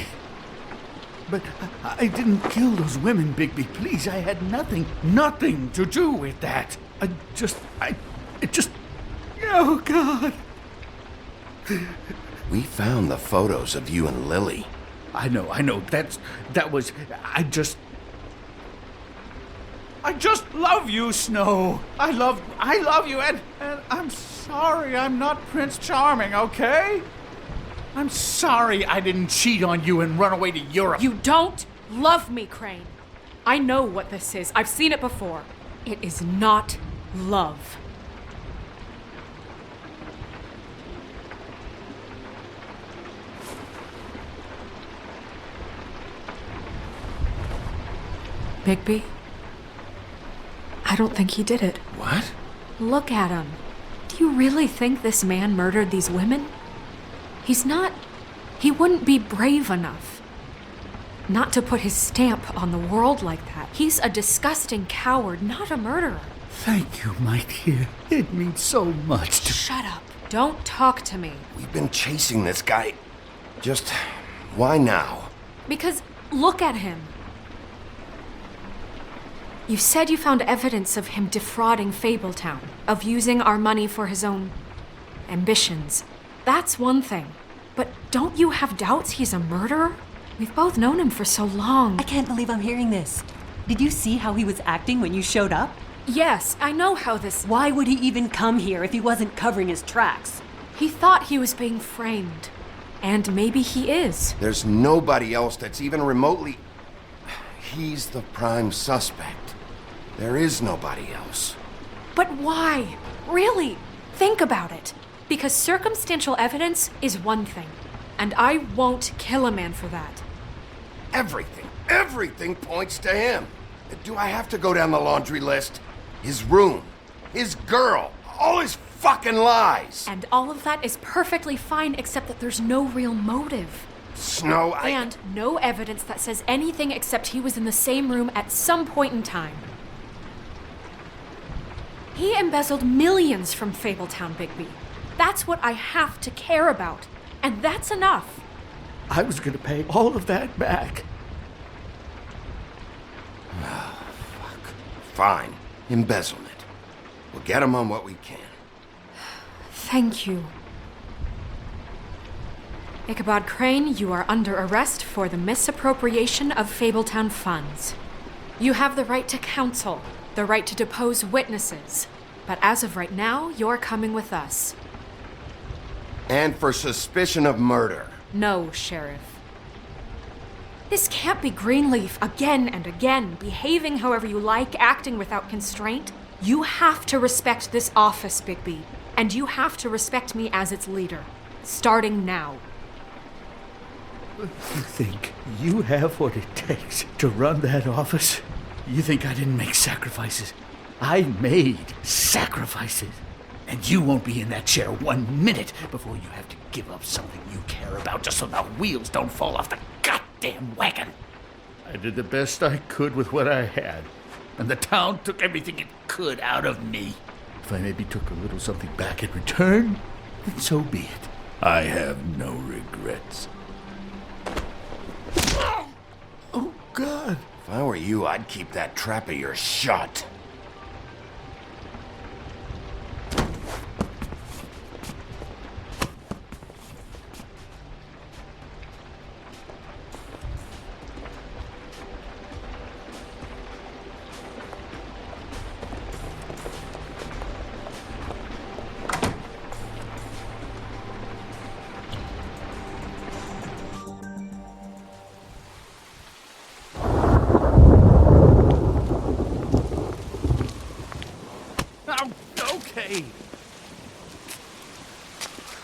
But I didn't kill those women, Bigby. Please, I had nothing to do with that. It just... Oh, God. We found the photos of you and Lily. I know. That was... I just love you, Snow. I love you, and I'm sorry I'm not Prince Charming, okay? I'm sorry I didn't cheat on you and run away to Europe. You don't love me, Crane. I know what this is. I've seen it before. It is not love. Bigby? I don't think he did it. What? Look at him. Do you really think this man murdered these women? He wouldn't be brave enough. Not to put his stamp on the world like that. He's a disgusting coward, not a murderer. Thank you, my dear. It means so much to... Shut up. Don't talk to me. We've been chasing this guy. Just... why now? Because look at him. You said you found evidence of him defrauding Fabletown, of using our money for his own ambitions. That's one thing. But don't you have doubts he's a murderer? We've both known him for so long. I can't believe I'm hearing this. Did you see how he was acting when you showed up? Yes, I know how this... Why would he even come here if he wasn't covering his tracks? He thought he was being framed. And maybe he is. There's nobody else that's even remotely... He's the prime suspect. There is nobody else. But why? Really? Think about it. Because circumstantial evidence is one thing. And I won't kill a man for that. Everything points to him. Do I have to go down the laundry list? His room, his girl, all his fucking lies. And all of that is perfectly fine, except that there's no real motive. Snow, And no evidence that says anything except he was in the same room at some point in time. He embezzled millions from Fabletown, Bigby. That's what I have to care about. And that's enough. I was gonna pay all of that back. Oh, fuck. Fine. Embezzlement. We'll get him on what we can. Thank you. Ichabod Crane, you are under arrest for the misappropriation of Fabletown funds. You have the right to counsel, the right to depose witnesses. But as of right now, you're coming with us. And for suspicion of murder. No, Sheriff. This can't be Greenleaf again and again, behaving however you like, acting without constraint. You have to respect this office, Bigby. And you have to respect me as its leader. Starting now. You think you have what it takes to run that office? You think I didn't make sacrifices? I made sacrifices. And you won't be in that chair 1 minute before you have to give up something you care about just so the wheels don't fall off the goddamn wagon. I did the best I could with what I had, and the town took everything it could out of me. If I maybe took a little something back in return, then so be it. I have no regrets. Oh, God. If I were you, I'd keep that trap of yours shut. Okay.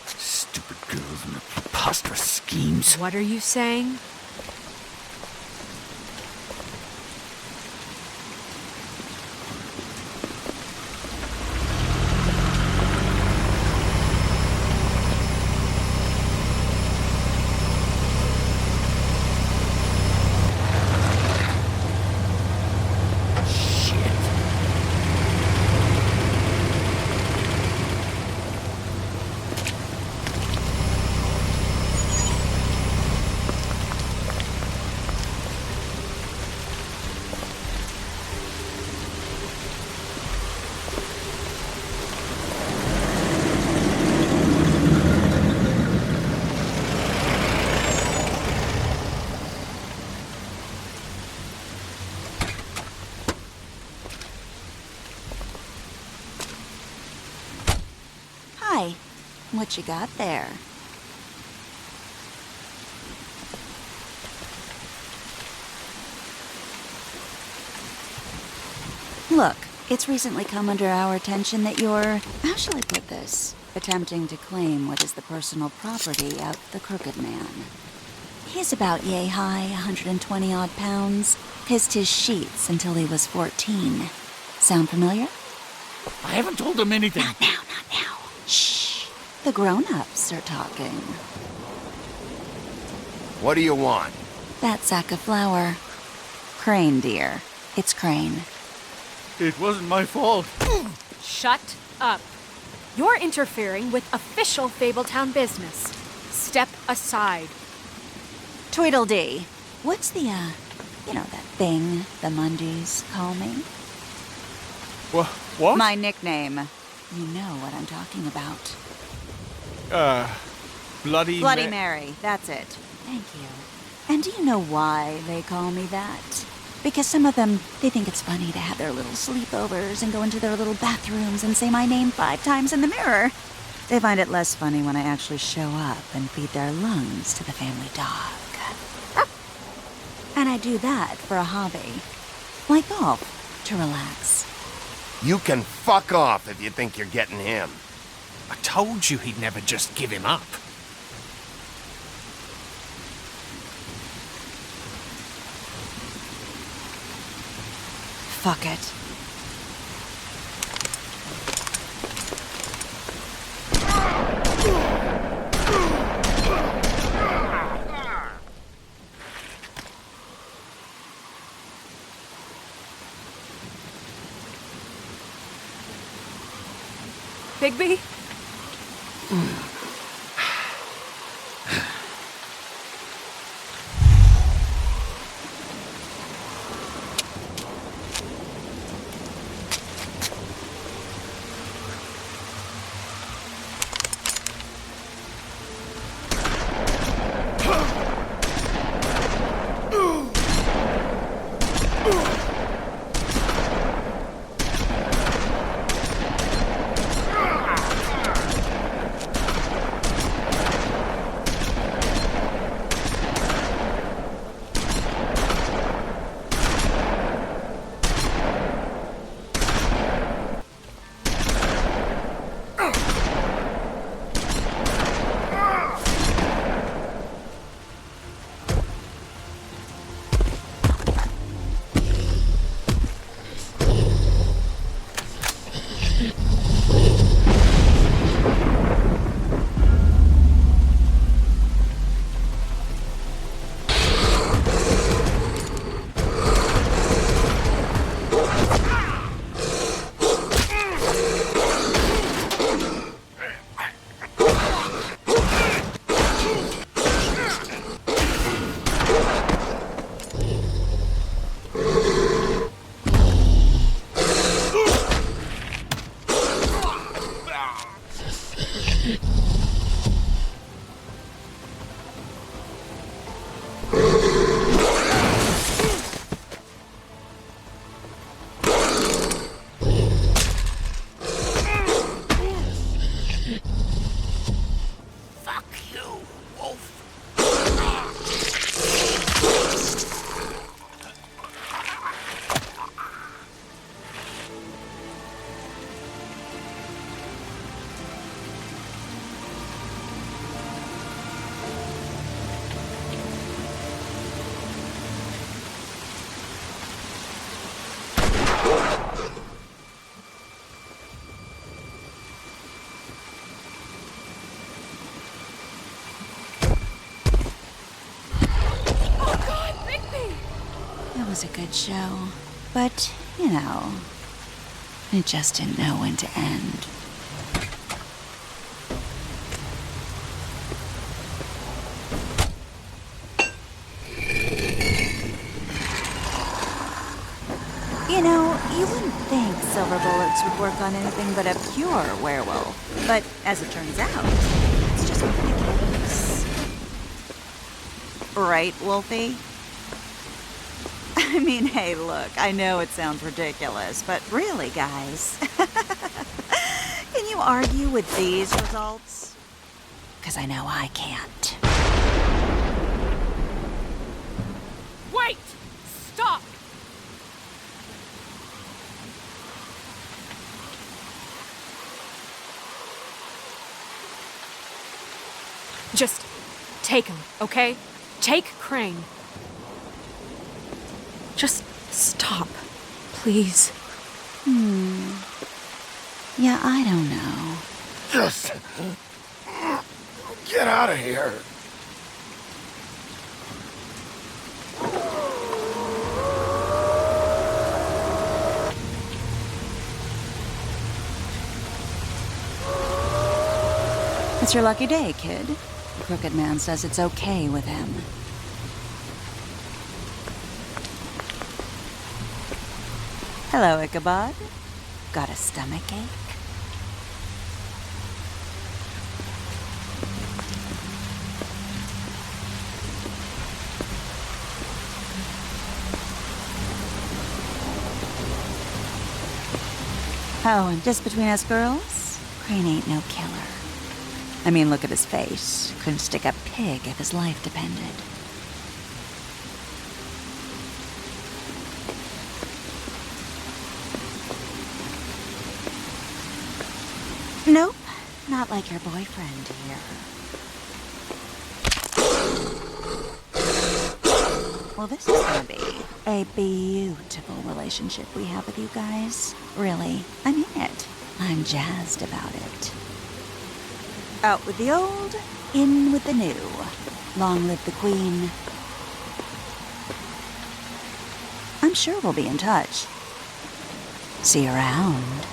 Stupid girls and their preposterous schemes. What are you saying? Hi. What you got there? Look, it's recently come under our attention that you're, how shall I put this, attempting to claim what is the personal property of the Crooked Man. He's about yay high, 120 odd pounds, pissed his sheets until he was 14. Sound familiar? I haven't told him anything. Not now. Shh. The grown-ups are talking. What do you want? That sack of flour. Crane, dear. It's Crane. It wasn't my fault. Shut up. You're interfering with official Fabletown business. Step aside. Tweedledee. What's the, that thing the Mundies call me? What? My nickname. You know what I'm talking about. Bloody Mary. That's it. Thank you. And do you know why they call me that? Because some of them, they think it's funny to have their little sleepovers and go into their little bathrooms and say my name 5 times in the mirror. They find it less funny when I actually show up and feed their lungs to the family dog. And I do that for a hobby. Like golf, to relax. You can fuck off if you think you're getting him. I told you he'd never just give him up. Fuck it. Bigby? That was a good show. But, you know, it just didn't know when to end. You know, you wouldn't think silver bullets would work on anything but a pure werewolf. But as it turns out, it's just not the case. Right, Wolfie? I mean, hey, look, I know it sounds ridiculous, but really, guys, can you argue with these results? Because I know I can't. Wait! Stop! Just take him, okay? Take Crane. Just stop, please. Yeah, I don't know. Just get out of here. It's your lucky day, kid. The Crooked Man says it's okay with him. Hello, Ichabod. Got a stomachache? Oh, and just between us girls, Crane ain't no killer. I mean, look at his face. Couldn't stick a pig if his life depended. Nope, not like your boyfriend here. Well, this is gonna be a beautiful relationship we have with you guys. Really, I mean it. I'm jazzed about it. Out with the old, in with the new. Long live the Queen. I'm sure we'll be in touch. See you around.